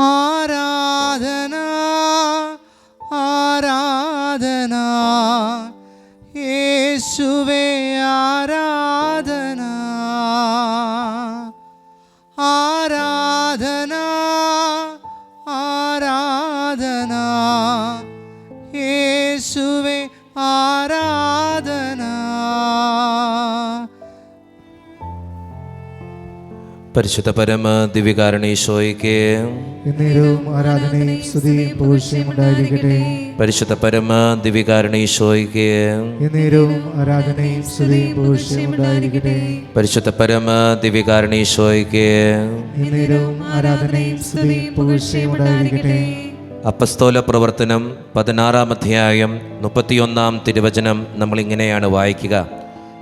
ആരാധന ആരാധന യേശുവേ ആരാധന ആരാധന ആരാധന യേശുവേ ആരാധന. പരിശുദ്ധ പരമ ദിവ്യകാരുണ്യേശോയ്ക്ക് എന്നേരവും ആരാധനയും സ്തുതിയും പുകഴ്ചയും ഉണ്ടായിരിക്കട്ടെ. പരിശുദ്ധ പരമ ദിവ്യകാരുണ്യേശോയ്ക്ക് എന്നേരവും ആരാധനയും സ്തുതിയും പുകഴ്ചയും ഉണ്ടായിരിക്കട്ടെ. പരിശുദ്ധ പരമ ദിവ്യകാരുണ്യേശോയ്ക്ക് എന്നേരവും ആരാധനയും സ്തുതിയും പുകഴ്ചയും ഉണ്ടായിരിക്കട്ടെ. അപ്പസ്തോല പ്രവർത്തനം 16-ാം അധ്യായം 31-ാം തിരുവചനം നമ്മളിങ്ങനെയാണ് വായിക്കുക.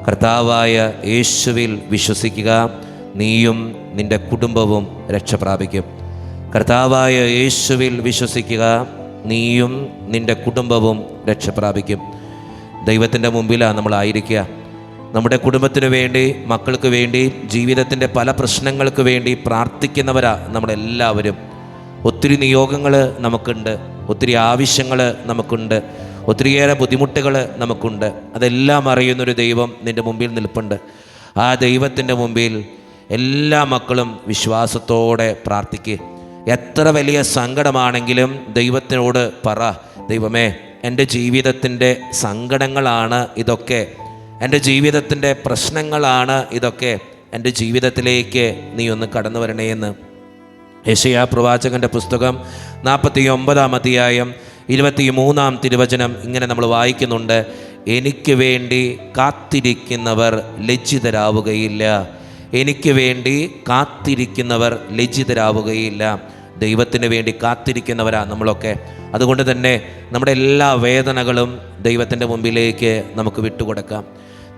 കർത്താവായ യേശുവിൽ വിശ്വസിക്കുക, നീയും നിന്റെ കുടുംബവും രക്ഷ പ്രാപിക്കും. കർത്താവായ യേശുവിൽ വിശ്വസിക്കുക, നീയും നിന്റെ കുടുംബവും രക്ഷ പ്രാപിക്കും. ദൈവത്തിൻ്റെ മുമ്പിലാണ് നമ്മളായിരിക്കുക. നമ്മുടെ കുടുംബത്തിന് വേണ്ടി, മക്കൾക്ക് വേണ്ടി, ജീവിതത്തിൻ്റെ പല പ്രശ്നങ്ങൾക്ക് വേണ്ടി പ്രാർത്ഥിക്കുന്നവരാ നമ്മളെല്ലാവരും. ഒത്തിരി നിയോഗങ്ങൾ നമുക്കുണ്ട്, ഒത്തിരി ആവശ്യങ്ങൾ നമുക്കുണ്ട്, ഒത്തിരിയേറെ ബുദ്ധിമുട്ടുകൾ നമുക്കുണ്ട്. അതെല്ലാം അറിയുന്നൊരു ദൈവം നിൻ്റെ മുമ്പിൽ നിൽപ്പുണ്ട്. ആ ദൈവത്തിൻ്റെ മുമ്പിൽ എല്ലാ മക്കളും വിശ്വാസത്തോടെ പ്രാർത്ഥിക്കുക. എത്ര വലിയ സങ്കടമാണെങ്കിലും ദൈവത്തിനോട് പറ, ദൈവമേ, എൻ്റെ ജീവിതത്തിൻ്റെ സങ്കടങ്ങളാണ് ഇതൊക്കെ, എൻ്റെ ജീവിതത്തിൻ്റെ പ്രശ്നങ്ങളാണ് ഇതൊക്കെ, എൻ്റെ ജീവിതത്തിലേക്ക് നീ ഒന്ന് കടന്നു വരണേ എന്ന്. യെശയ്യാ പ്രവാചകൻ്റെ പുസ്തകം 49-ാം അധ്യായം 23-ാം തിരുവചനം ഇങ്ങനെ നമ്മൾ വായിക്കുന്നുണ്ട്. എനിക്ക് വേണ്ടി കാത്തിരിക്കുന്നവർ ലജ്ജിതരാവുകയില്ല. എനിക്ക് വേണ്ടി കാത്തിരിക്കുന്നവർ ലജ്ജിതരാവുകയില്ല. ദൈവത്തിന് വേണ്ടി കാത്തിരിക്കുന്നവരാ നമ്മളൊക്കെ. അതുകൊണ്ട് തന്നെ നമ്മുടെ എല്ലാ വേദനകളും ദൈവത്തിൻ്റെ മുമ്പിലേക്ക് നമുക്ക് വിട്ടുകൊടുക്കാം.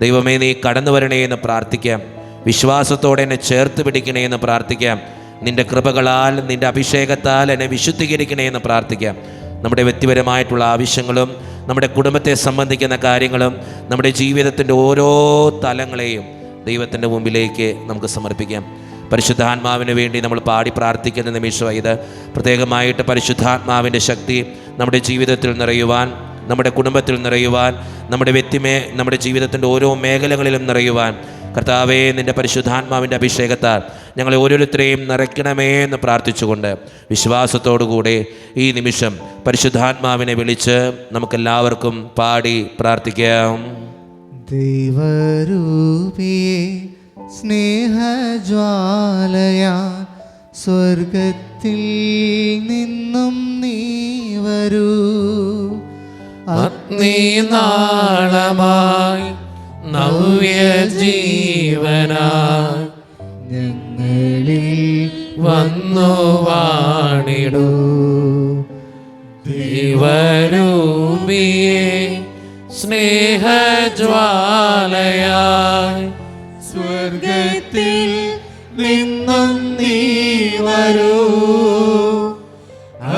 ദൈവമേ, നീ കടന്നു വരണേ എന്ന് പ്രാർത്ഥിക്കാം. വിശ്വാസത്തോടെ എന്നെ ചേർത്ത് പിടിക്കണേ എന്ന് പ്രാർത്ഥിക്കാം. നിൻ്റെ കൃപകളാൽ, നിൻ്റെ അഭിഷേകത്താൽ എന്നെ വിശുദ്ധീകരിക്കണേ എന്ന് പ്രാർത്ഥിക്കാം. നമ്മുടെ വ്യക്തിപരമായിട്ടുള്ള ആവശ്യങ്ങളും, നമ്മുടെ കുടുംബത്തെ സംബന്ധിക്കുന്ന കാര്യങ്ങളും, നമ്മുടെ ജീവിതത്തിൻ്റെ ഓരോ തലങ്ങളെയും ദൈവത്തിൻ്റെ മുമ്പിലേക്ക് നമുക്ക് സമർപ്പിക്കാം. പരിശുദ്ധാത്മാവിന് വേണ്ടി നമ്മൾ പാടി പ്രാർത്ഥിക്കുന്ന നിമിഷം ഇത്. പ്രത്യേകമായിട്ട് പരിശുദ്ധാത്മാവിൻ്റെ ശക്തി നമ്മുടെ ജീവിതത്തിൽ നിറയുവാൻ, നമ്മുടെ കുടുംബത്തിൽ നിറയുവാൻ, നമ്മുടെ ജീവിതത്തിൻ്റെ ഓരോ മേഖലകളിലും നിറയുവാൻ കർത്താവേ, നിൻ്റെ പരിശുദ്ധാത്മാവിൻ്റെ അഭിഷേകത്താൽ ഞങ്ങളെ ഓരോരുത്തരെയും നിറയ്ക്കണമേ എന്ന് പ്രാർത്ഥിച്ചുകൊണ്ട് വിശ്വാസത്തോടുകൂടി ഈ നിമിഷം പരിശുദ്ധാത്മാവിനെ വിളിച്ച് നമുക്കെല്ലാവർക്കും പാടി പ്രാർത്ഥിക്കാം. ദൈവരൂപിയെ സ്നേഹജ്വാലയാ സ്വർഗത്തിൽ നിന്നും നീ വരൂ. അഗ്നിനാളമായി നവ്യജീവനായി ഞങ്ങളിൽ വന്നു വാണിടൂ. ദൈവരൂപിയെ സ്നേഹജ്വാലയായി സ്വർഗത്തിൽ നിന്നും നീ വരൂ.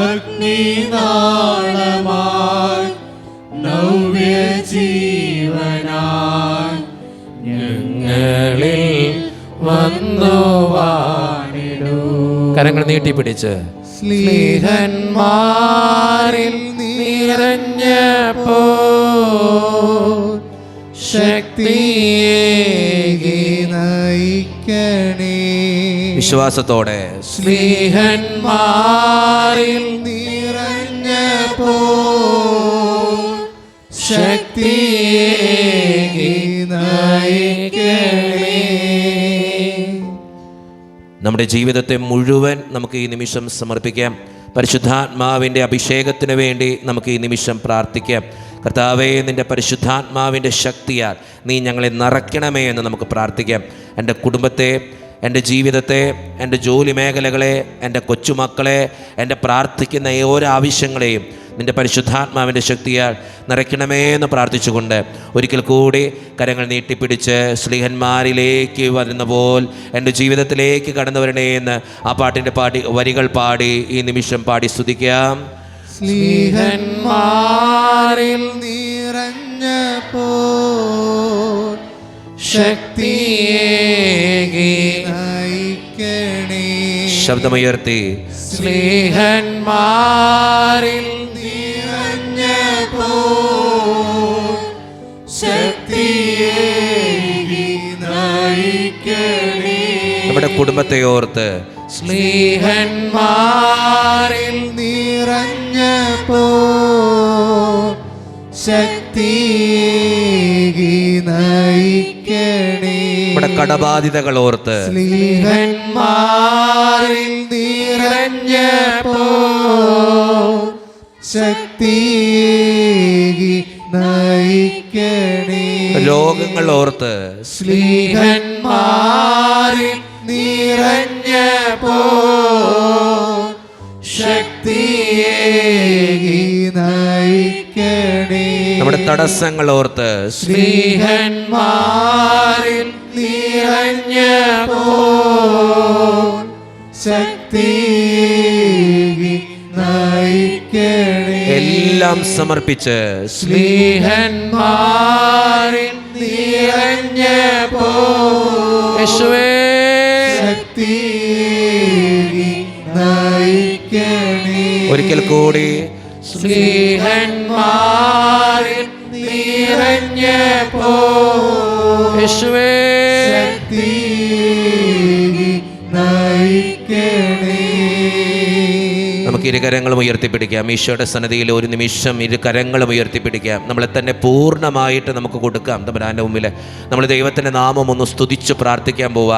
അഗ്നിനാളമായി നവ്യജീവനായി ഞങ്ങളിൽ വന്നു വാണിടൂ. കരങ്ങൾ നീട്ടിപ്പിടിച്ച് സ്നേഹന്മാരിൽ നിറഞ്ഞപ്പോ ശക്തിയേകി നയിക്കണേ. വിശ്വാസത്തോടെ സ്നേഹന്മാരിൽ നിറഞ്ഞപ്പോ ശക്തിയേകി നയിക്കണേ. നമ്മുടെ ജീവിതത്തെ മുഴുവൻ നമുക്ക് ഈ നിമിഷം സമർപ്പിക്കാം. പരിശുദ്ധാത്മാവിൻ്റെ അഭിഷേകത്തിന് വേണ്ടി നമുക്ക് ഈ നിമിഷം പ്രാർത്ഥിക്കാം. കർത്താവേ, നിൻ്റെ പരിശുദ്ധാത്മാവിൻ്റെ ശക്തിയാൽ നീ ഞങ്ങളെ നിറയ്ക്കണമേ എന്ന് നമുക്ക് പ്രാർത്ഥിക്കാം. എൻ്റെ കുടുംബത്തെ, എൻ്റെ ജീവിതത്തെ, എൻ്റെ ജോലി മേഖലകളെ, എൻ്റെ കൊച്ചുമക്കളെ, എൻ്റെ പ്രാർത്ഥിക്കുന്ന ഓരോ ആവശ്യങ്ങളെയും നിൻ്റെ പരിശുദ്ധാത്മാവിൻ്റെ ശക്തിയാൽ നിറയ്ക്കണമേ എന്ന് പ്രാർത്ഥിച്ചുകൊണ്ട് ഒരിക്കൽ കൂടി കരങ്ങൾ നീട്ടിപ്പിടിച്ച് സ്ലീഹന്മാരിലേക്ക് വരുന്ന പോൽ എൻ്റെ ജീവിതത്തിലേക്ക് കടന്നു വരണേ എന്ന് ആ പാട്ടിൻ്റെ വരികൾ പാടി ഈ നിമിഷം പാടി സ്തുതിക്കാം. സ്ലീഹന്മാരിൽ നിറഞ്ഞപ്പോൾ ശക്തിയേകി നയിക്കണേ. ശബ്ദമുയർത്തി സ്നേഹന്മാരിൽ നിറഞ്ഞപ്പോ ശക്തിയേകി നയിക്കണേ. നമ്മുടെ കുടുംബത്തെ ഓർത്ത് സ്നേഹന്മാരിൽ നിറഞ്ഞപ്പോ ശക്തിയേകി നയിക്കണേ. നമ്മുടെ കടബാധിതകൾ ഓർത്ത് സ്നേഹന്മാരിൽ നിറഞ്ഞപ്പോ ശക്തിയേകി നയിക്കണേ. രോഗങ്ങൾ ഓർത്ത് സ്നേഹന്മാരിൽ നിറഞ്ഞപ്പോ ശക്തിയേകി നയിക്കണേ. നമ്മുടെ തടസ്സങ്ങൾ ഓർത്ത് സ്നേഹന്മാരിൽ നിറഞ്ഞപ്പോ ശക്തിയേകി നയിക്കണേ. എല്ലാം സമർപ്പിച്ച് സ്നേഹന്മാരിൽ നിറഞ്ഞപ്പോ യേശുവേ ശക്തിയേകി നയിക്കണേ. ഒരിക്കൽ കൂടി സ്നേഹന്മാരിൽ നിറഞ്ഞപ്പോ യേശുവേ ശക്തിയേകി നയിക്കണേ. നമുക്ക് ഇരുകരങ്ങളും ഉയർത്തിപ്പിടിക്കാം. ഈശോയുടെ സന്നിധിയിൽ ഒരു നിമിഷം ഇരുകരങ്ങളും ഉയർത്തിപ്പിടിക്കാം. നമ്മളെ തന്നെ പൂർണ്ണമായിട്ട് നമുക്ക് കൊടുക്കാം തമ്പുരാൻ്റെ മുമ്പിൽ. നമ്മൾ ദൈവത്തിൻ്റെ നാമം ഒന്ന് സ്തുതിച്ച് പ്രാർത്ഥിക്കാൻ പോവുക.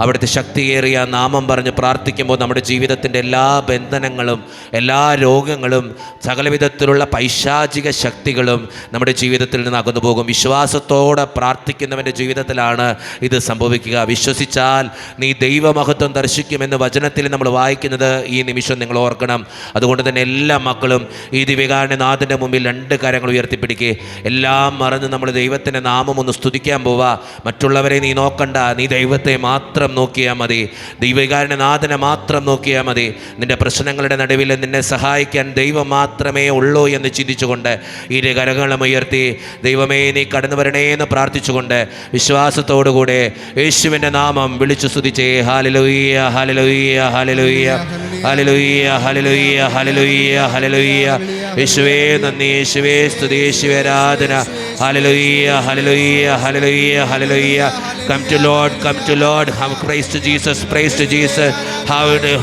അവിടുത്തെ ശക്തിയേറിയ നാമം പറഞ്ഞ് പ്രാർത്ഥിക്കുമ്പോൾ നമ്മുടെ ജീവിതത്തിൻ്റെ എല്ലാ ബന്ധനങ്ങളും എല്ലാ രോഗങ്ങളും സകലവിധത്തിലുള്ള പൈശാചിക ശക്തികളും നമ്മുടെ ജീവിതത്തിൽ നിന്ന് അകന്നു പോകും. വിശ്വാസത്തോടെ പ്രാർത്ഥിക്കുന്നവൻ്റെ ജീവിതത്തിലാണ് ഇത് സംഭവിക്കുക. വിശ്വസിച്ചാൽ നീ ദൈവമഹത്വം ദർശിക്കുമെന്ന് വചനത്തിൽ നമ്മൾ വായിക്കുന്നത് ഈ നിമിഷം നിങ്ങൾ ഓർക്കണം. അതുകൊണ്ട് തന്നെ എല്ലാ മക്കളും ഈ ദിവ്യകാരുണ്യനാഥൻ്റെ മുമ്പിൽ രണ്ട് കരങ്ങൾ ഉയർത്തിപ്പിടിക്കുക. എല്ലാം മറന്ന് നമ്മൾ ദൈവത്തിൻ്റെ നാമം ഒന്ന് സ്തുതിക്കാൻ പോവുക. മറ്റുള്ളവരെ നീ നോക്കണ്ട, നീ ദൈവത്തെ മാത്രം നോക്കിയാൽ മതി. ദിവ്യകാരുണ്യനാഥനെ മാത്രം നോക്കിയാൽ മതി. നിന്റെ പ്രശ്നങ്ങളുടെ നടുവിൽ നിന്നെ സഹായിക്കാൻ ദൈവം മാത്രമേ ഉള്ളൂ എന്ന് ചിന്തിച്ചുകൊണ്ട് ഇരു കരങ്ങളും ഉയർത്തി ദൈവമേ നീ കടന്നു വരണേ എന്ന് പ്രാർത്ഥിച്ചുകൊണ്ട് വിശ്വാസത്തോടുകൂടെ യേശുവിൻ്റെ നാമം വിളിച്ചു സ്തുതിച്ചേ. ഹല്ലേലൂയ ഹല്ലേലൂയ ഹല്ലേലൂയ ഹല്ലേലൂയ ഹല്ലേലൂയ ഹല്ലേലൂയ ഹല്ലേലൂയ. യേശുവേ നന്ദി, യേശുവേ സ്തുതി, യേശുവേ ആരാധന. ഹല്ലേലൂയ ഹല്ലേലൂയ ഹല്ലേലൂയ ഹല്ലേലൂയ. Come to Lord, come to Lord. Praise to Jesus, praise to Jesus.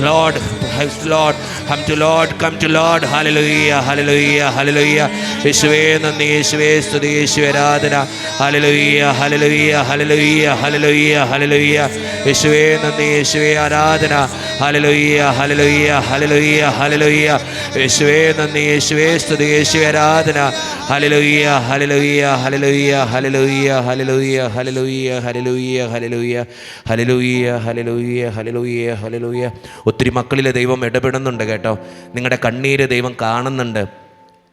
Lord, praise Lord. Come to Lord, come to Lord. Hallelujah, hallelujah, hallelujah. യേശുവേ നന്ദി, യേശുവേ സ്തുതി, യേശുവേ ആരാധന. ഹല്ലേലൂയ ഹല്ലേലൂയ ഹല്ലേലൂയ ഹല്ലേലൂയ ഹല്ലേലൂയ. യേശുവേ നന്ദി, യേശുവേ ആരാധന. ഹല്ലേലൂയ ഹല്ലേലൂയ ഹല്ലേലൂയ ഹല്ലേലൂയ. യേശുവേ നന്ദി, യേശുവേ സ്തുതി, യേശുവേ ആരാധന. ഹല്ലേലൂയ ഹല്ലേലൂയ ഹല്ലേലൂയ ഹല്ലേലൂയ ഹല്ലേലൂയ ഹല്ലേലൂയ ഹല്ലേലൂയ ഹല്ലേലൂയ ഹല്ലേലൂയ ഹല്ലേലൂയ ഹല്ലേലൂയ ഹല്ലേലൂയ. ഒത്തിരി മക്കളിലെ ദൈവം ഇടപെടുന്നുണ്ട് കേട്ടോ. നിങ്ങളുടെ കണ്ണീര് ദൈവം കാണുന്നുണ്ട്.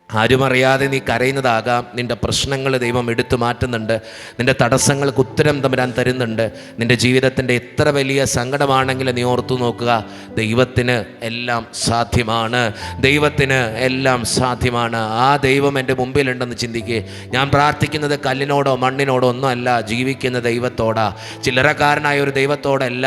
ആരുമറിയാതെ നീ കരയുന്നതാകാം. നിൻ്റെ പ്രശ്നങ്ങൾ ദൈവം എടുത്തു മാറ്റുന്നുണ്ട്. നിൻ്റെ തടസ്സങ്ങൾക്ക് ഉത്തരം തമ്പുരാൻ തരുന്നുണ്ട്. നിൻ്റെ ജീവിതത്തിൻ്റെ എത്ര വലിയ സങ്കടമാണെങ്കിലും നീ ഓർത്തു നോക്കുക, ദൈവത്തിന് എല്ലാം സാധ്യമാണ്. ദൈവത്തിന് എല്ലാം സാധ്യമാണ്. ആ ദൈവം എൻ്റെ മുമ്പിലുണ്ടെന്ന് ചിന്തിക്കുക. ഞാൻ പ്രാർത്ഥിക്കുന്നത് കല്ലിനോടോ മണ്ണിനോടോ ഒന്നുമല്ല, ജീവിക്കുന്ന ദൈവത്തോടാ. ചില്ലറക്കാരനായ ഒരു ദൈവത്തോടല്ല,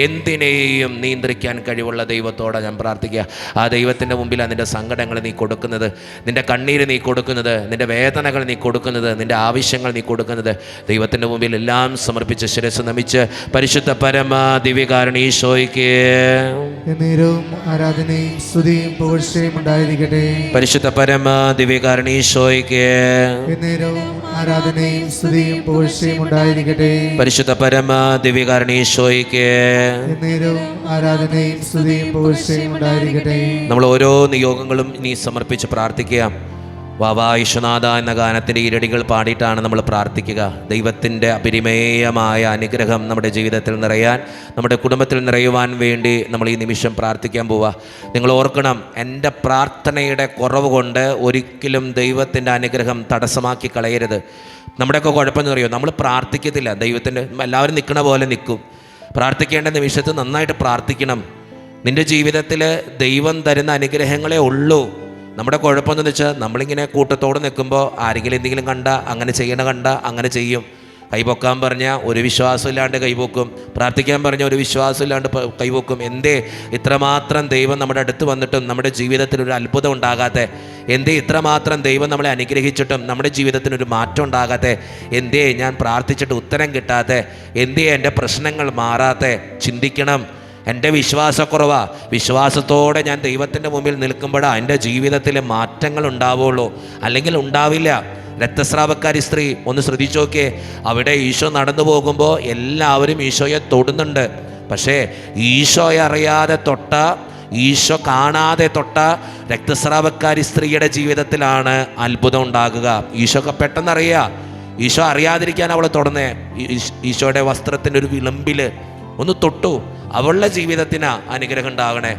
എന്തിനേയും നിയന്ത്രിക്കാൻ കഴിവുള്ള ദൈവത്തോടാണ് ഞാൻ പ്രാർത്ഥിക്കുക. ആ ദൈവത്തിൻ്റെ മുമ്പിലാണ് നിൻ്റെ സങ്കടങ്ങൾ നീ കൊടുക്കുന്നത്, നിന്റെ കണ്ണീര് നീ കൊടുക്കുന്നത്, നിന്റെ വേദനകൾ നീ കൊടുക്കുന്നത്, നിന്റെ ആവശ്യങ്ങൾ നീ കൊടുക്കുന്നത്. ദൈവത്തിൻ്റെ മുമ്പിൽ എല്ലാം സമർപ്പിച്ച് ശിരസ്സ് നമിച്ച് പരിശുദ്ധ പരമ ദിവ്യകാരുണ്യ ഈശോയ്ക്ക് എന്നേരവും ആരാധനയും സ്തുതിയും പുകഴ്ചയും ഉണ്ടായിരിക്കട്ടെ. പരിശുദ്ധ പരമ ദിവ്യകാരുണ്യ ഈശോയ്ക്ക് എന്നേരവും ആരാധനയും സ്തുതിയും പുകഴ്ചയും ഉണ്ടായിരിക്കട്ടെ. പരിശുദ്ധ പരമ ദിവ്യകാരുണ്യ ഈശോയ്ക്ക് എന്നേരവും ആരാധനയും സ്തുതിയും പുകഴ്ചയും ഉണ്ടായിരിക്കട്ടെ. നമ്മൾ ഓരോ നിയോഗങ്ങളും നീ സമർപ്പിച്ച് പ്രാർത്ഥിക്കുക. വാവാ ഈശ്വനാഥ എന്ന ഗാനത്തിൻ്റെ ഇരടികൾ പാടിയിട്ടാണ് നമ്മൾ പ്രാർത്ഥിക്കുക. ദൈവത്തിൻ്റെ അപരിമേയമായ അനുഗ്രഹം നമ്മുടെ ജീവിതത്തിൽ നിറയാൻ, നമ്മുടെ കുടുംബത്തിൽ നിറയുവാൻ വേണ്ടി നമ്മൾ ഈ നിമിഷം പ്രാർത്ഥിക്കാൻ പോവുക. നിങ്ങൾ ഓർക്കണം, എൻ്റെ പ്രാർത്ഥനയുടെ കുറവ് കൊണ്ട് ഒരിക്കലും ദൈവത്തിൻ്റെ അനുഗ്രഹം തടസ്സമാക്കി കളയരുത്. നമ്മുടെയൊക്കെ കുഴപ്പമെന്ന് അറിയോ, നമ്മൾ പ്രാർത്ഥിക്കത്തില്ല. ദൈവത്തിൻ്റെ എല്ലാവരും നിൽക്കണ പോലെ നിൽക്കും. പ്രാർത്ഥിക്കേണ്ട നിമിഷത്ത് നന്നായിട്ട് പ്രാർത്ഥിക്കണം. നിൻ്റെ ജീവിതത്തിൽ ദൈവം തരുന്ന അനുഗ്രഹങ്ങളേ ഉള്ളൂ. നമ്മുടെ കുഴപ്പമെന്ന് വെച്ചാൽ നമ്മളിങ്ങനെ കൂട്ടത്തോടെ നിൽക്കുമ്പോൾ ആരെങ്കിലും എന്തെങ്കിലും കണ്ട അങ്ങനെ ചെയ്യണ കണ്ട അങ്ങനെ ചെയ്യും. കൈപൊക്കാൻ പറഞ്ഞാൽ ഒരു വിശ്വാസമില്ലാണ്ട് കൈപൊക്കും, പ്രാർത്ഥിക്കാൻ പറഞ്ഞാൽ ഒരു വിശ്വാസമില്ലാണ്ട് കൈപൊക്കും. എന്തേ ഇത്രമാത്രം ദൈവം നമ്മുടെ അടുത്ത് വന്നിട്ടും നമ്മുടെ ജീവിതത്തിൽ ഒരു അത്ഭുതം ഉണ്ടാകാതെ? എന്തേ ഇത്രമാത്രം ദൈവം നമ്മളെ അനുഗ്രഹിച്ചിട്ടും നമ്മുടെ ജീവിതത്തിനൊരു മാറ്റം ഉണ്ടാകാതെ? എന്തേ ഞാൻ പ്രാർത്ഥിച്ചിട്ട് ഉത്തരം കിട്ടാതെ? എന്തേ എൻ്റെ പ്രശ്നങ്ങൾ മാറാതെ? ചിന്തിക്കണം. എൻ്റെ വിശ്വാസക്കുറവാ. വിശ്വാസത്തോടെ ഞാൻ ദൈവത്തിൻ്റെ മുമ്പിൽ നിൽക്കുമ്പോഴാണ് എൻ്റെ ജീവിതത്തിൽ മാറ്റങ്ങൾ ഉണ്ടാവുള്ളൂ, അല്ലെങ്കിൽ ഉണ്ടാവില്ല. രക്തസ്രാവക്കാരി സ്ത്രീ ഒന്ന് ശ്രദ്ധിച്ചു നോക്കിയേ. അവിടെ ഈശോ നടന്നു പോകുമ്പോൾ എല്ലാവരും ഈശോയെ തൊടുന്നുണ്ട്. പക്ഷേ ഈശോയെ അറിയാതെ തൊട്ട, ഈശോ കാണാതെ തൊട്ട രക്തസ്രാവക്കാരി സ്ത്രീയുടെ ജീവിതത്തിലാണ് അത്ഭുതം ഉണ്ടാകുക. ഈശോക്ക് പെട്ടെന്നറിയാം. ഈശോ അറിയാതിരിക്കാൻ അവൾ തൊടുന്നേ. ഈശോയുടെ വസ്ത്രത്തിൻ്റെ ഒരു വിളമ്പിൽ ഒന്ന് തൊട്ടു. അവളുടെ ജീവിതത്തിന് അനുഗ്രഹം ഉണ്ടാകണേ.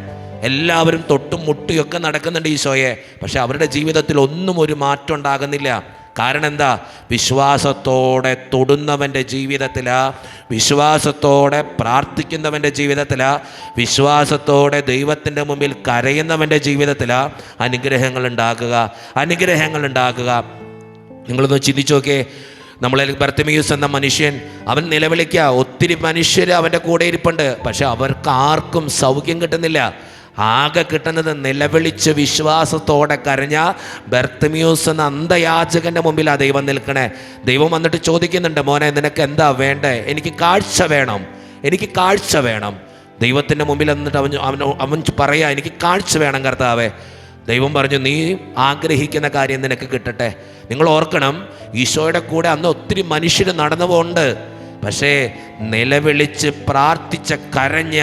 എല്ലാവരും തൊട്ടും മുട്ടിയൊക്കെ നടക്കുന്നുണ്ട് ഈശോയെ, പക്ഷെ അവരുടെ ജീവിതത്തിൽ ഒന്നും ഒരു മാറ്റം ഉണ്ടാകുന്നില്ല. കാരണം എന്താ? വിശ്വാസത്തോടെ തൊടുന്നവൻ്റെ ജീവിതത്തിലാ, വിശ്വാസത്തോടെ പ്രാർത്ഥിക്കുന്നവൻ്റെ ജീവിതത്തിലാ, വിശ്വാസത്തോടെ ദൈവത്തിൻ്റെ മുമ്പിൽ കരയുന്നവൻ്റെ ജീവിതത്തിലാ അനുഗ്രഹങ്ങൾ ഉണ്ടാകുക. നിങ്ങളൊന്ന് ചിന്തിച്ചു നോക്കേ. നമ്മളിൽ ബർത്തിമേയുസ് എന്ന മനുഷ്യൻ, അവൻ നിലവിളിക്കുക. ഒത്തിരി മനുഷ്യർ അവൻ്റെ കൂടെ ഇരിപ്പുണ്ട്, പക്ഷെ അവർക്ക് ആർക്കും സൗഖ്യം കിട്ടുന്നില്ല. ആകെ കിട്ടുന്നത് നിലവിളിച്ച് വിശ്വാസത്തോടെ കരഞ്ഞ ബർത്തിമേയുസ് എന്ന അന്ധയാചകൻ്റെ മുമ്പിലാണ് ദൈവം നിൽക്കണേ. ദൈവം വന്നിട്ട് ചോദിക്കുന്നുണ്ട്, മോനെ നിനക്ക് എന്താ വേണ്ടേ? എനിക്ക് കാഴ്ച വേണം. ദൈവത്തിൻ്റെ മുമ്പിൽ എന്നിട്ട് അവൻ പറയാ, എനിക്ക് കാഴ്ച വേണം കർത്താവേ. ദൈവം പറഞ്ഞു, നീ ആഗ്രഹിക്കുന്ന കാര്യം നിനക്ക് കിട്ടട്ടെ. നിങ്ങൾ ഓർക്കണം, ഈശോയുടെ കൂടെ അന്ന് ഒത്തിരി മനുഷ്യർ നടന്നു പോകുന്നുണ്ട്. പക്ഷേ നിലവിളിച്ച് പ്രാർത്ഥിച്ച കരഞ്ഞ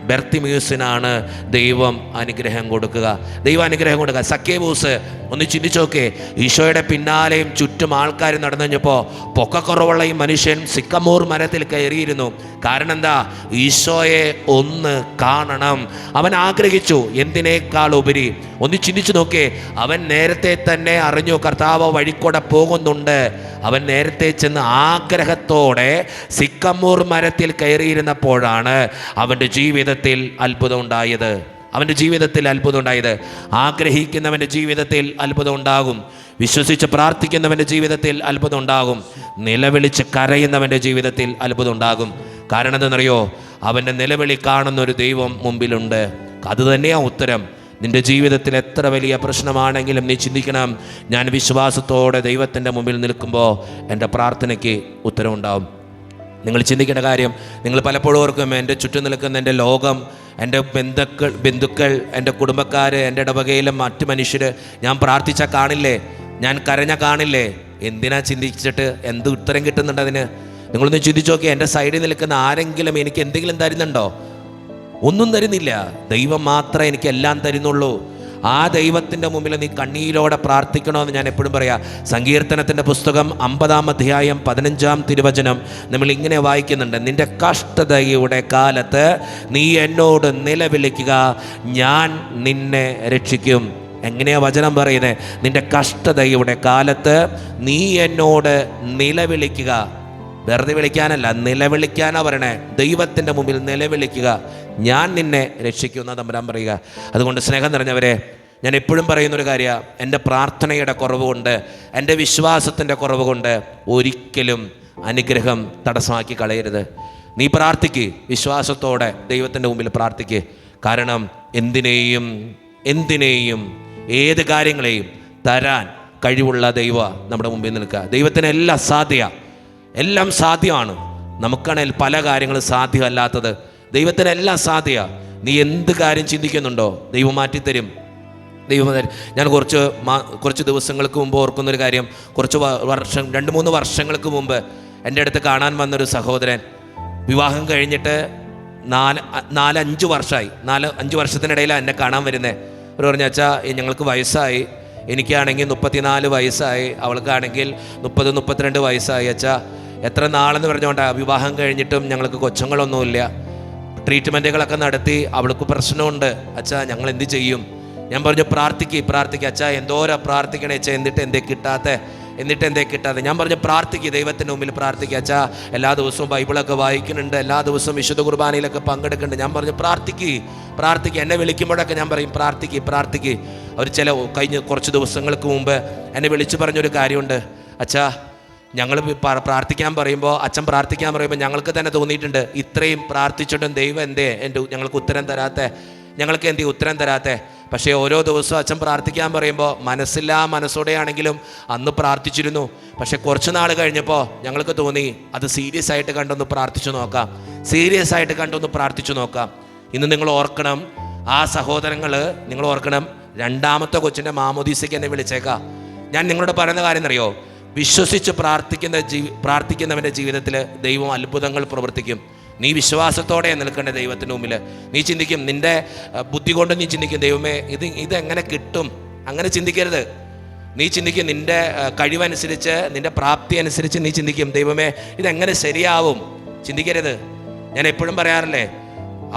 ബർത്തിമേയുസിനാണ് ദൈവം അനുഗ്രഹം കൊടുക്കുക. സക്കേവൂസ് ഒന്ന് ചിന്തിച്ചു നോക്കേ. ഈശോയുടെ പിന്നാലെയും ചുറ്റും ആൾക്കാർ നടന്നു കഴിഞ്ഞപ്പോൾ പൊക്കക്കുറവുള്ള ഈ മനുഷ്യൻ സിക്കമോർ മരത്തിൽ കയറിയിരുന്നു. കാരണം എന്താ? ഈശോയെ ഒന്ന് കാണണം. അവൻ ആഗ്രഹിച്ചു. എന്തിനേക്കാൾ ഉപരി ഒന്ന് ചിന്തിച്ചു നോക്കേ. അവൻ നേരത്തെ തന്നെ അറിഞ്ഞു കർത്താവ് വഴിക്കൂടെ പോകുന്നുണ്ട്. അവൻ നേരത്തെ ചെന്ന് ആഗ്രഹത്തോടെ സിക്കമോർ മരത്തിൽ കയറിയിരുന്നപ്പോഴാണ് അവൻ്റെ ജീവിതത്തിൽ അത്ഭുതം ഉണ്ടായത്. ആഗ്രഹിക്കുന്നവൻ്റെ ജീവിതത്തിൽ അത്ഭുതം ഉണ്ടാകും. വിശ്വസിച്ച് പ്രാർത്ഥിക്കുന്നവൻ്റെ ജീവിതത്തിൽ അത്ഭുതം ഉണ്ടാകും. നിലവിളിച്ച് കരയുന്നവൻ്റെ ജീവിതത്തിൽ അത്ഭുതം ഉണ്ടാകും. കാരണം എന്തെന്നറിയോ? അവൻ്റെ നിലവിളി കാണുന്ന ഒരു ദൈവം മുമ്പിലുണ്ട്. അതുതന്നെയാണ് ഉത്തരം. നിൻ്റെ ജീവിതത്തിൽ എത്ര വലിയ പ്രശ്നമാണെങ്കിലും നീ ചിന്തിക്കണം, ഞാൻ വിശ്വാസത്തോടെ ദൈവത്തിൻ്റെ മുമ്പിൽ നിൽക്കുമ്പോൾ എൻ്റെ പ്രാർത്ഥനയ്ക്ക് ഉത്തരവുണ്ടാവും. നിങ്ങൾ ചിന്തിക്കേണ്ട കാര്യം, നിങ്ങൾ പലപ്പോഴും ഓർക്കും, എൻ്റെ ചുറ്റും നിൽക്കുന്ന എൻ്റെ ലോകം, എൻ്റെ ബന്ധുക്കൾ, എൻ്റെ കുടുംബക്കാർ, എൻ്റെ ഇടവകയിലെ മറ്റു മനുഷ്യർ, ഞാൻ പ്രാർത്ഥിച്ചാൽ കാണില്ലേ, ഞാൻ കരഞ്ഞാൽ കാണില്ലേ? എന്തിനാ ചിന്തിച്ചിട്ട് എന്ത് ഉത്തരം കിട്ടുന്നുണ്ട് അതിന്? നിങ്ങളൊന്ന് ചിന്തിച്ചു നോക്കി. എൻ്റെ സൈഡിൽ നിൽക്കുന്ന ആരെങ്കിലും എനിക്ക് എന്തെങ്കിലും തരുന്നുണ്ടോ? ഒന്നും തരുന്നില്ല. ദൈവം മാത്രമേ എനിക്ക് എല്ലാം തരുന്നുള്ളൂ. ആ ദൈവത്തിൻ്റെ മുമ്പിൽ നീ കണ്ണീരോടെ പ്രാർത്ഥിക്കണമെന്ന് ഞാൻ എപ്പോഴും പറയാം. സങ്കീർത്തനത്തിൻ്റെ പുസ്തകം 50-ാം അധ്യായം 15-ാം തിരുവചനം നമ്മൾ ഇങ്ങനെ വായിക്കുന്നുണ്ട്, നിൻ്റെ കഷ്ടതയുടെ കാലത്ത് നീ എന്നോട് നിലവിളിക്കുക, ഞാൻ നിന്നെ രക്ഷിക്കും. എങ്ങനെയാ വചനം പറയുന്നത്? നിൻ്റെ കഷ്ടതയുടെ കാലത്ത് നീ എന്നോട് നിലവിളിക്കുക. വെറുതെ വിളിക്കാനല്ല, നിലവിളിക്കാനാ പറയണേ. ദൈവത്തിൻ്റെ മുമ്പിൽ നിലവിളിക്കുക, ഞാൻ നിന്നെ രക്ഷിക്കുന്ന തമ്പുരാൻ പറയുക. അതുകൊണ്ട് സ്നേഹം നിറഞ്ഞവരെ, ഞാൻ എപ്പോഴും പറയുന്നൊരു കാര്യമാണ്, എൻ്റെ പ്രാർത്ഥനയുടെ കുറവ് കൊണ്ട്, എൻ്റെ വിശ്വാസത്തിൻ്റെ കുറവ് കൊണ്ട് ഒരിക്കലും അനുഗ്രഹം തടസ്സമാക്കി കളയരുത്. നീ പ്രാർത്ഥിക്ക്, വിശ്വാസത്തോടെ ദൈവത്തിൻ്റെ മുമ്പിൽ പ്രാർത്ഥിക്ക്. കാരണം എന്തിനേയും ഏത് കാര്യങ്ങളെയും തരാൻ കഴിവുള്ള ദൈവം നമ്മുടെ മുമ്പിൽ നിൽക്കുക. ദൈവത്തിന് എല്ലാം സാധ്യമാണ്. നമുക്കാണെങ്കിൽ പല കാര്യങ്ങളും സാധ്യമല്ലാത്തത്. ദൈവത്തിന് എല്ലാം സാധ്യമാണ്. നീ എന്ത് കാര്യം ചിന്തിക്കുന്നുണ്ടോ ദൈവം മാറ്റിത്തരും. ഞാൻ കുറച്ച് ദിവസങ്ങൾക്ക് മുമ്പ് ഓർക്കുന്നൊരു കാര്യം, 2-3 വർഷങ്ങൾക്ക് മുമ്പ് എൻ്റെ അടുത്ത് കാണാൻ വന്നൊരു സഹോദരൻ, വിവാഹം കഴിഞ്ഞിട്ട് 4-5 വർഷമായി. 4-5 വർഷത്തിനിടയിലാണ് എന്നെ കാണാൻ വരുന്നത്. അവർ പറഞ്ഞു, അച്ഛാ ഞങ്ങൾക്ക് വയസ്സായി, എനിക്കാണെങ്കിൽ 34 വയസ്സായി, അവൾക്കാണെങ്കിൽ 30-32 വയസ്സായി. അച്ഛാ എത്ര നാളെന്ന് പറഞ്ഞുകൊണ്ടാണ്, വിവാഹം കഴിഞ്ഞിട്ടും ഞങ്ങൾക്ക് കൊച്ചുങ്ങളൊന്നുമില്ല, ട്രീറ്റ്മെൻറ്റുകളൊക്കെ നടത്തി, അവൾക്ക് പ്രശ്നമുണ്ട്. അച്ഛാ ഞങ്ങൾ എന്ത് ചെയ്യും? ഞാൻ പറഞ്ഞു, പ്രാർത്ഥിക്കുക. അച്ഛാ എന്തോരാ പ്രാർത്ഥിക്കണേ അച്ഛാ, എന്നിട്ട് എന്തേ കിട്ടാതെ? ഞാൻ പറഞ്ഞു, പ്രാർത്ഥിക്കുക, ദൈവത്തിൻ്റെ മുമ്പിൽ പ്രാർത്ഥിക്കുക. അച്ഛാ എല്ലാ ദിവസവും ബൈബിളൊക്കെ വായിക്കുന്നുണ്ട്, എല്ലാ ദിവസവും വിശുദ്ധ കുർബാനയിലൊക്കെ പങ്കെടുക്കുന്നുണ്ട്. ഞാൻ പറഞ്ഞു, പ്രാർത്ഥിക്കുക. എന്നെ വിളിക്കുമ്പോഴൊക്കെ ഞാൻ പറയും പ്രാർത്ഥിക്കുക. അവർ കഴിഞ്ഞ കുറച്ച് ദിവസങ്ങൾക്ക് മുമ്പ് എന്നെ വിളിച്ച് പറഞ്ഞൊരു കാര്യമുണ്ട്, അച്ഛാ ഞങ്ങൾ പ്രാർത്ഥിക്കാൻ പറയുമ്പോൾ, അച്ഛൻ പ്രാർത്ഥിക്കാൻ പറയുമ്പോൾ ഞങ്ങൾക്ക് തന്നെ തോന്നിയിട്ടുണ്ട്, ഇത്രയും പ്രാർത്ഥിച്ചിട്ടും ദൈവം എന്തേ ഞങ്ങൾക്ക് ഉത്തരം തരാത്തെ, ഞങ്ങൾക്ക് എന്തേ ഉത്തരം തരാത്തെ. പക്ഷേ ഓരോ ദിവസവും അച്ഛൻ പ്രാർത്ഥിക്കാൻ പറയുമ്പോൾ മനസ്സില്ലാ മനസ്സോടെയാണെങ്കിലും അന്ന് പ്രാർത്ഥിച്ചിരുന്നു. പക്ഷേ കുറച്ച് നാൾ കഴിഞ്ഞപ്പോൾ ഞങ്ങൾക്ക് തോന്നി അത് സീരിയസ് ആയിട്ട് കണ്ടൊന്ന് പ്രാർത്ഥിച്ചു നോക്കാം, സീരിയസ് ആയിട്ട് കണ്ടൊന്ന് പ്രാർത്ഥിച്ചു നോക്കാം. ഇന്ന് നിങ്ങൾ ഓർക്കണം, ആ സഹോദരങ്ങൾ നിങ്ങൾ ഓർക്കണം, രണ്ടാമത്തെ കൊച്ചിൻ്റെ മാമോദീസയ്ക്ക് എന്നെ വിളിച്ചേക്കാം. ഞാൻ നിങ്ങളോട് പറയുന്ന കാര്യം എന്നറിയോ? വിശ്വസിച്ച് പ്രാർത്ഥിക്കുന്നവൻ്റെ ജീവിതത്തിൽ ദൈവം അത്ഭുതങ്ങൾ പ്രവർത്തിക്കും. നീ വിശ്വാസത്തോടെ നിൽക്കേണ്ട ദൈവത്തിന് മുമ്പിൽ. നീ ചിന്തിക്കും, നിൻ്റെ ബുദ്ധി കൊണ്ട് നീ ചിന്തിക്കും, ദൈവമേ ഇതെങ്ങനെ കിട്ടും, അങ്ങനെ ചിന്തിക്കരുത്. നീ ചിന്തിക്കും, നിൻ്റെ കഴിവനുസരിച്ച്, നിൻ്റെ പ്രാപ്തി അനുസരിച്ച് നീ ചിന്തിക്കും, ദൈവമേ ഇതെങ്ങനെ ശരിയാവും, ചിന്തിക്കരുത്. ഞാൻ എപ്പോഴും പറയാറില്ലേ,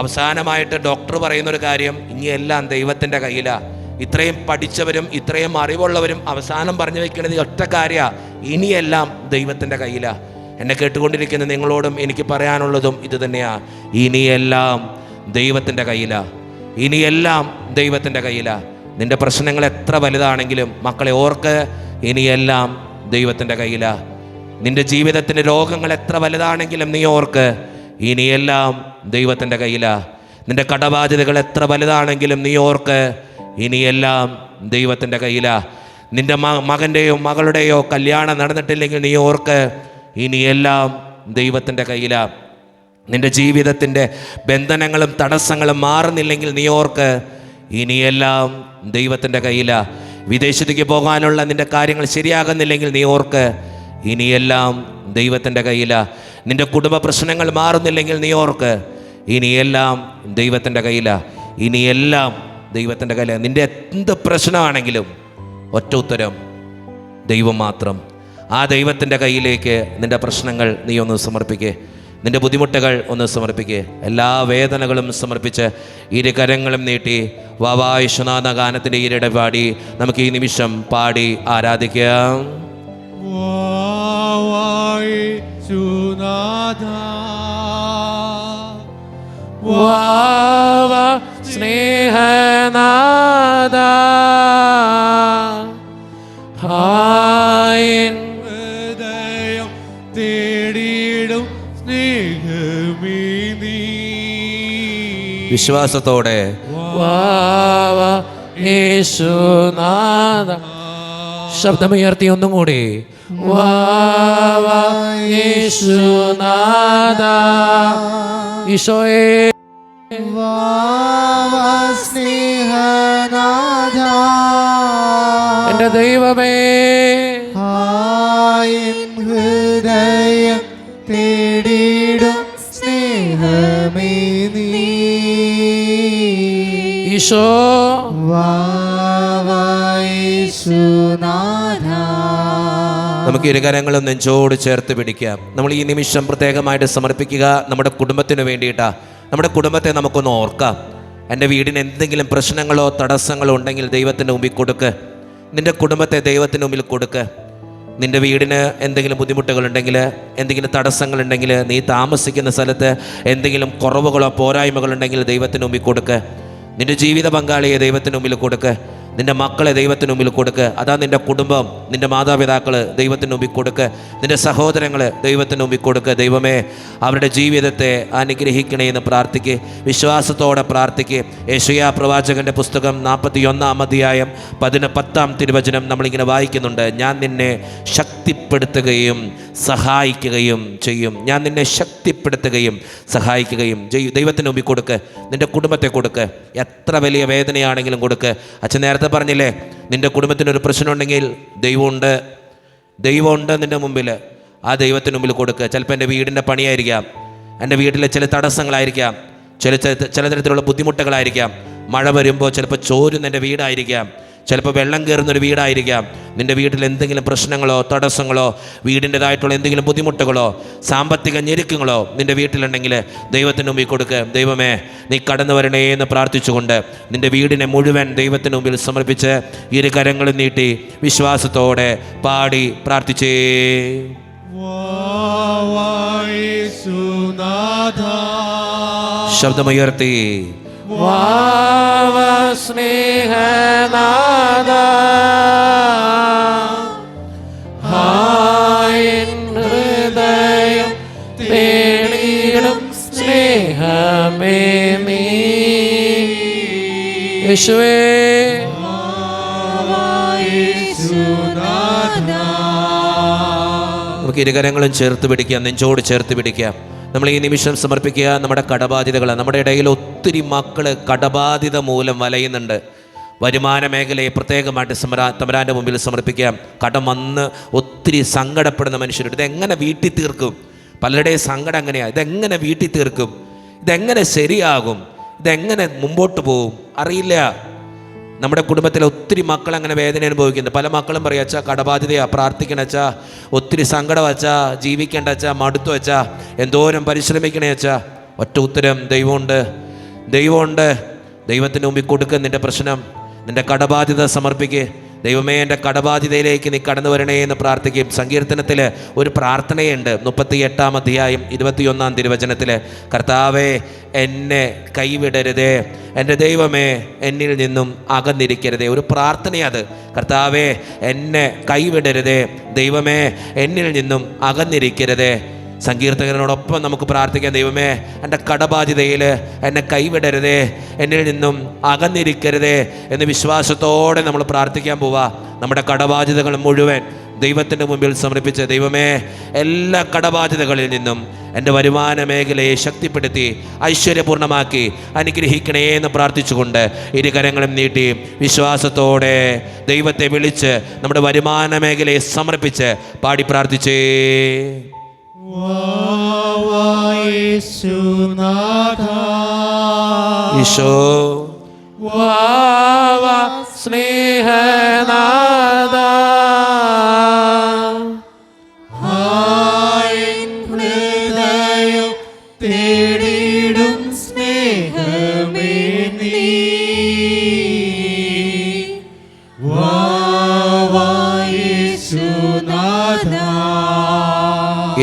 അവസാനമായിട്ട് ഡോക്ടർ പറയുന്നൊരു കാര്യം, ഇനിയെല്ലാം ദൈവത്തിൻ്റെ കയ്യിലാണ്. ഇത്രയും പഠിച്ചവരും ഇത്രയും അറിവുള്ളവരും അവസാനം പറഞ്ഞു വയ്ക്കുന്നത് ഒറ്റ കാര്യമാണ്, ഇനിയെല്ലാം ദൈവത്തിൻ്റെ കയ്യിലാണ്. എന്നെ കേട്ടുകൊണ്ടിരിക്കുന്ന നിങ്ങളോടും എനിക്ക് പറയാനുള്ളതും ഇത് തന്നെയാണ്. ഇനിയെല്ലാം ദൈവത്തിൻ്റെ കയ്യിലാണ്, ഇനിയെല്ലാം ദൈവത്തിൻ്റെ കയ്യിലാണ്. നിൻ്റെ പ്രശ്നങ്ങൾ എത്ര വലുതാണെങ്കിലും മക്കളെ ഓർക്ക്, ഇനിയെല്ലാം ദൈവത്തിൻ്റെ കയ്യിലാണ്. നിൻ്റെ ജീവിതത്തിൻ്റെ രോഗങ്ങൾ എത്ര വലുതാണെങ്കിലും നീ ഓർക്ക്, ഇനിയെല്ലാം ദൈവത്തിൻ്റെ കയ്യിലാണ്. നിൻ്റെ കടബാധ്യതകൾ എത്ര വലുതാണെങ്കിലും നീ ഓർക്ക്, ഇനിയെല്ലാം ദൈവത്തിൻ്റെ കയ്യിലാണ്. നിൻ്റെ മകൻ്റെയോ മകളുടെയോ കല്യാണം നടന്നിട്ടില്ലെങ്കിൽ നീ ഓർക്ക്, ഇനിയെല്ലാം ദൈവത്തിൻ്റെ കയ്യിലാണ്. നിൻ്റെ ജീവിതത്തിൻ്റെ ബന്ധനങ്ങളും തടസ്സങ്ങളും മാറുന്നില്ലെങ്കിൽ നീ ഓർക്ക്, ഇനിയെല്ലാം ദൈവത്തിൻ്റെ കയ്യിലാണ്. വിദേശത്തേക്ക് പോകാനുള്ള നിൻ്റെ കാര്യങ്ങൾ ശരിയാകുന്നില്ലെങ്കിൽ നീ ഓർക്ക്, ഇനിയെല്ലാം ദൈവത്തിൻ്റെ കയ്യിലാണ്. നിൻ്റെ കുടുംബ പ്രശ്നങ്ങൾ മാറുന്നില്ലെങ്കിൽ നീ ഓർക്ക്, ഇനിയെല്ലാം ദൈവത്തിൻ്റെ കയ്യിലാണ്. ഇനിയെല്ലാം ദൈവത്തിൻ്റെ കയ്യിലാണ്. നിൻ്റെ എന്ത് പ്രശ്നമാണെങ്കിലും ഒറ്റ ഉത്തരം, ദൈവം മാത്രം. ആ ദൈവത്തിൻ്റെ കയ്യിലേക്ക് നിൻ്റെ പ്രശ്നങ്ങൾ നീ ഒന്ന് സമർപ്പിക്കേ, നിൻ്റെ ബുദ്ധിമുട്ടുകൾ ഒന്ന് സമർപ്പിക്കേ. എല്ലാ വേദനകളും സമർപ്പിച്ച് ഇരു കരങ്ങളും നീട്ടി വാവാ യേശുനാഥ ഗാനത്തിൻ്റെ ഈരടെ പാടി നമുക്ക് ഈ നിമിഷം പാടി ആരാധിക്കാം. സ്നേഹനാഥ ഹൃദയം തേടിയിടും സ്നേഹമേ നീ. വിശ്വാസത്തോടെ യേശുനാഥ, ശബ്ദമുയർത്തി ഒന്നും കൂടി, യേശുനാഥ, ഈശോയെ സ്നേഹനാഥ, എൻ്റെ ദൈവമേ ഹൃദയം തേടിയിടും സ്നേഹമേ നീ. ഈശോ നമുക്ക് ഇരുകരങ്ങളും നെഞ്ചോട് ചേർത്ത് പിടിക്കാം. നമ്മൾ ഈ നിമിഷം പ്രത്യേകമായിട്ട് സമർപ്പിക്കുക നമ്മുടെ കുടുംബത്തിന് വേണ്ടിയിട്ടാണ്. നമ്മുടെ കുടുംബത്തെ നമുക്കൊന്ന് ഓർക്കാം. എൻ്റെ വീടിന് എന്തെങ്കിലും പ്രശ്നങ്ങളോ തടസ്സങ്ങളോ ഉണ്ടെങ്കിൽ ദൈവത്തിൻ്റെ മുമ്പിൽ കൊടുക്ക്. നിൻ്റെ കുടുംബത്തെ ദൈവത്തിൻ്റെ മുമ്പിൽ കൊടുക്ക്. നിൻ്റെ വീടിന് എന്തെങ്കിലും ബുദ്ധിമുട്ടുകളുണ്ടെങ്കിൽ, എന്തെങ്കിലും തടസ്സങ്ങളുണ്ടെങ്കിൽ, നീ താമസിക്കുന്ന സ്ഥലത്ത് എന്തെങ്കിലും കുറവുകളോ പോരായ്മകളുണ്ടെങ്കിൽ ദൈവത്തിൻ്റെ മുമ്പിൽ കൊടുക്ക്. നിൻ്റെ ജീവിത പങ്കാളിയെ ദൈവത്തിന് മുമ്പിൽ കൊടുക്ക്. നിൻ്റെ മക്കളെ ദൈവത്തിന് മുമ്പിൽ കൊടുക്ക്. അതാ നിൻ്റെ കുടുംബം, നിൻ്റെ മാതാപിതാക്കൾ ദൈവത്തിന് മുമ്പിൽ കൊടുക്ക്. നിൻ്റെ സഹോദരങ്ങൾ ദൈവത്തിന് മുമ്പിൽ കൊടുക്ക്. ദൈവമേ അവരുടെ ജീവിതത്തെ അനുഗ്രഹിക്കണേ എന്ന് പ്രാർത്ഥിക്ക്. വിശ്വാസത്തോടെ പ്രാർത്ഥിക്ക്. യെശയ്യാ പ്രവാചകൻ്റെ പുസ്തകം 41-ാം അധ്യായം 10-ാം തിരുവചനം നമ്മളിങ്ങനെ വായിക്കുന്നുണ്ട്. ഞാൻ നിന്നെ ശക്തിപ്പെടുത്തുകയും സഹായിക്കുകയും ചെയ്യും. ഞാൻ നിന്നെ ശക്തിപ്പെടുത്തുകയും സഹായിക്കുകയും ചെയ്യും. ദൈവത്തിന് മുമ്പിൽ കൊടുക്ക്. നിൻ്റെ കുടുംബത്തെ കൊടുക്ക്. എത്ര വലിയ വേദനയാണെങ്കിലും കൊടുക്ക്. അച്ഛൻ നേരത്തെ പറഞ്ഞില്ലേ, നിൻ്റെ കുടുംബത്തിനൊരു പ്രശ്നമുണ്ടെങ്കിൽ ദൈവമുണ്ട് നിൻ്റെ മുമ്പിൽ. ആ ദൈവത്തിന് മുമ്പിൽ കൊടുക്കുക. ചിലപ്പോൾ എൻ്റെ വീടിൻ്റെ പണിയായിരിക്കാം, എൻ്റെ വീട്ടിലെ ചില തടസ്സങ്ങളായിരിക്കാം, ചില തരത്തിലുള്ള ബുദ്ധിമുട്ടുകളായിരിക്കാം. മഴ വരുമ്പോൾ ചിലപ്പോൾ ചോരുന്ന എൻ്റെ വീടായിരിക്കാം, ചിലപ്പോൾ വെള്ളം കയറുന്നൊരു വീടായിരിക്കാം. നിൻ്റെ വീട്ടിൽ എന്തെങ്കിലും പ്രശ്നങ്ങളോ തടസ്സങ്ങളോ വീടിൻ്റെതായിട്ടുള്ള എന്തെങ്കിലും ബുദ്ധിമുട്ടുകളോ സാമ്പത്തിക ഞെരുക്കങ്ങളോ നിൻ്റെ വീട്ടിലുണ്ടെങ്കിൽ ദൈവത്തിന് മുമ്പിൽ കൊടുക്കുക. ദൈവമേ നീ കടന്നു വരണേ എന്ന് പ്രാർത്ഥിച്ചുകൊണ്ട് നിൻ്റെ വീടിനെ മുഴുവൻ ദൈവത്തിന് മുമ്പിൽ സമർപ്പിച്ച് ഇരു കരങ്ങളും നീട്ടി വിശ്വാസത്തോടെ പാടി പ്രാർത്ഥിച്ചേ. ശബ്ദമുയർത്തി സ്നേഹനാഥ യേശുവേ നമുക്ക് ഇരുകരങ്ങളും ചേർത്ത് പിടിക്കാം, നെഞ്ചോട് ചേർത്ത് പിടിക്കാം. നമ്മൾ ഈ നിമിഷം സമർപ്പിക്കുക നമ്മുടെ കടബാധ്യതകൾ. നമ്മുടെ ഇടയിൽ ഒത്തിരി മക്കൾ കടബാധ്യത മൂലം വലയുന്നുണ്ട്. വരുമാന മേഖലയെ പ്രത്യേകമായിട്ട് തമ്പുരാൻ്റെ മുമ്പിൽ സമർപ്പിക്കാം. കടം വന്ന് ഒത്തിരി സങ്കടപ്പെടുന്ന മനുഷ്യരുണ്ട്. ഇതെങ്ങനെ വീട്ടിൽ തീർക്കും? പലരുടെയും സങ്കടം അങ്ങനെയാണ്. ഇതെങ്ങനെ വീട്ടിൽ തീർക്കും? ഇതെങ്ങനെ ശരിയാകും? ഇതെങ്ങനെ മുമ്പോട്ട് പോകും? അറിയില്ല. നമ്മുടെ കുടുംബത്തിലെ ഒത്തിരി മക്കൾ അങ്ങനെ വേദന അനുഭവിക്കുന്നുണ്ട്. പല മക്കളും പറയും, അച്ഛാ കടബാധ്യതയാ, പ്രാർത്ഥിക്കണ അച്ഛാ, ഒത്തിരി സങ്കടം അച്ഛാ, ജീവിക്കേണ്ട അച്ഛാ, മടുത്തു അച്ഛാ, എന്തോരം പരിശ്രമിക്കണേ അച്ഛാ. ഒറ്റ ഉത്തരം, ദൈവമുണ്ട്, ദൈവമുണ്ട്. ദൈവത്തിന് മുമ്പിൽ കൊടുക്കുക നിൻ്റെ പ്രശ്നം, നിൻ്റെ കടബാധ്യത സമർപ്പിക്കുക. ദൈവമേ, എൻ്റെ കടബാധ്യതയിലേക്ക് നീ കടന്നു വരണേ എന്ന് പ്രാർത്ഥിക്കും. സങ്കീർത്തനത്തിൽ ഒരു പ്രാർത്ഥനയുണ്ട്, 38-ാം അധ്യായം 21-ാം തിരുവചനത്തിൽ, കർത്താവേ എന്നെ കൈവിടരുതേ, എൻ്റെ ദൈവമേ എന്നിൽ നിന്നും അകന്നിരിക്കരുതേ. ഒരു പ്രാർത്ഥനയത്. കർത്താവേ എന്നെ കൈവിടരുതേ, ദൈവമേ എന്നിൽ നിന്നും അകന്നിരിക്കരുതേ. സങ്കീർത്തകനോടൊപ്പം നമുക്ക് പ്രാർത്ഥിക്കാം, ദൈവമേ എൻ്റെ കടബാധ്യതയിൽ എന്നെ കൈവിടരുതേ, എന്നിൽ നിന്നും അകന്നിരിക്കരുതേ എന്ന് വിശ്വാസത്തോടെ നമ്മൾ പ്രാർത്ഥിക്കാൻ പോവാ. നമ്മുടെ കടബാധ്യതകൾ മുഴുവൻ ദൈവത്തിൻ്റെ മുമ്പിൽ സമർപ്പിച്ച്, ദൈവമേ എല്ലാ കടബാധ്യതകളിൽ നിന്നും എൻ്റെ വരുമാന മേഖലയെ ശക്തിപ്പെടുത്തി ഐശ്വര്യപൂർണ്ണമാക്കി അനുഗ്രഹിക്കണേ എന്ന് പ്രാർത്ഥിച്ചുകൊണ്ട് ഇരുകരങ്ങളും നീട്ടി വിശ്വാസത്തോടെ ദൈവത്തെ വിളിച്ച് നമ്മുടെ വരുമാന മേഖലയെ സമർപ്പിച്ച് പാടി പ്രാർത്ഥിച്ചേ. ഈശോ വാവാ സ്നേഹനാഥ, ഹൃദയം തേടിയിടും സ്നേഹമേ നീ, വാവാ യേശുനാഥ.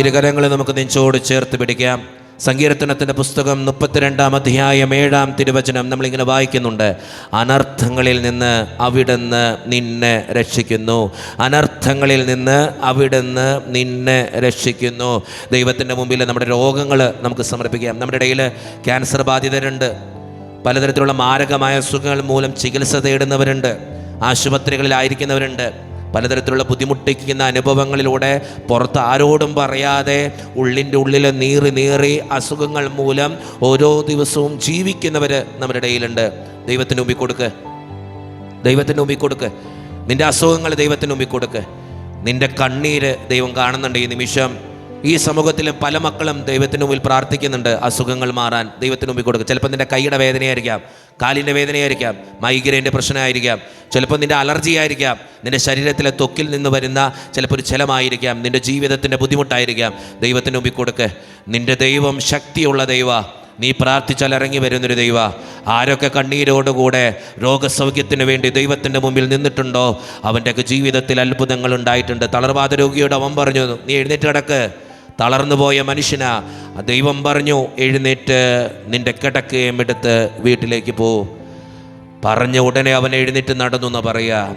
ഇരുകരങ്ങളെ നമുക്ക് നെഞ്ചോട് ചേർത്ത് പിടിക്കാം. സങ്കീർത്തനത്തിൻ്റെ പുസ്തകം 32-ാം അധ്യായം 7-ാം തിരുവചനം നമ്മളിങ്ങനെ വായിക്കുന്നുണ്ട്, അനർത്ഥങ്ങളിൽ നിന്ന് അവിടുന്ന് നിന്നെ രക്ഷിക്കുന്നു, അനർത്ഥങ്ങളിൽ നിന്ന് അവിടുന്ന് നിന്നെ രക്ഷിക്കുന്നു. ദൈവത്തിൻ്റെ മുമ്പിൽ നമ്മുടെ രോഗങ്ങൾ നമുക്ക് സമർപ്പിക്കാം. നമ്മുടെ ഇടയിൽ ക്യാൻസർ ബാധിതരുണ്ട്, പലതരത്തിലുള്ള മാരകമായ അസുഖങ്ങൾ മൂലം ചികിത്സ തേടുന്നവരുണ്ട്, ആശുപത്രികളിലായിരിക്കുന്നവരുണ്ട്, പലതരത്തിലുള്ള ബുദ്ധിമുട്ടിക്കുന്ന അനുഭവങ്ങളിലൂടെ പുറത്ത് ആരോടും പറയാതെ ഉള്ളിൻ്റെ ഉള്ളിൽ നീറി അസുഖങ്ങൾ മൂലം ഓരോ ദിവസവും ജീവിക്കുന്നവർ നമ്മുടെ ഇടയിലുണ്ട്. ദൈവത്തിന് മുമ്പിൽ കൊടുക്ക്, ദൈവത്തിന് മുമ്പിൽ കൊടുക്ക്. നിൻ്റെ അസുഖങ്ങൾ ദൈവത്തിന് മുമ്പിൽ കൊടുക്ക്. നിൻ്റെ കണ്ണീര് ദൈവം കാണുന്നുണ്ട്. ഈ നിമിഷം ഈ സമൂഹത്തിൽ പല മക്കളും ദൈവത്തിന് മുമ്പിൽ പ്രാർത്ഥിക്കുന്നുണ്ട് അസുഖങ്ങൾ മാറാൻ. ദൈവത്തിന് മുമ്പിൽ കൊടുക്കുക. ചിലപ്പോൾ നിൻ്റെ കൈയുടെ വേദനയായിരിക്കാം, കാലിൻ്റെ വേദനയായിരിക്കാം, മൈഗ്രൈൻ്റെ പ്രശ്നമായിരിക്കാം, ചിലപ്പോൾ നിൻ്റെ അലർജി ആയിരിക്കാം, നിൻ്റെ ശരീരത്തിലെ ത്വക്കിൽ നിന്ന് വരുന്ന ചിലപ്പോൾ ഒരു ചലമായിരിക്കാം, നിൻ്റെ ജീവിതത്തിൻ്റെ ബുദ്ധിമുട്ടായിരിക്കാം. ദൈവത്തിന് മുമ്പിൽ കൊടുക്കുക. നിൻ്റെ ദൈവം ശക്തിയുള്ള ദൈവ, നീ പ്രാർത്ഥിച്ചാൽ ഇറങ്ങി വരുന്നൊരു ദൈവ. ആരൊക്കെ കണ്ണീരോടുകൂടെ രോഗസൗഖ്യത്തിന് വേണ്ടി ദൈവത്തിൻ്റെ മുമ്പിൽ നിന്നിട്ടുണ്ടോ അവൻ്റെയൊക്കെ ജീവിതത്തിൽ അത്ഭുതങ്ങൾ ഉണ്ടായിട്ടുണ്ട്. തളർവാദ രോഗിയോട് അവൻ പറഞ്ഞു, നീ എഴുന്നേറ്റ് കിടക്ക്. തളർന്നു പോയ മനുഷ്യനാ ദൈവം പറഞ്ഞു, എഴുന്നേറ്റ് നിൻ്റെ കിടക്കയും എടുത്ത് വീട്ടിലേക്ക് പോ. പറഞ്ഞ ഉടനെ അവൻ എഴുന്നേറ്റ് നടന്നു എന്ന് പറയുക.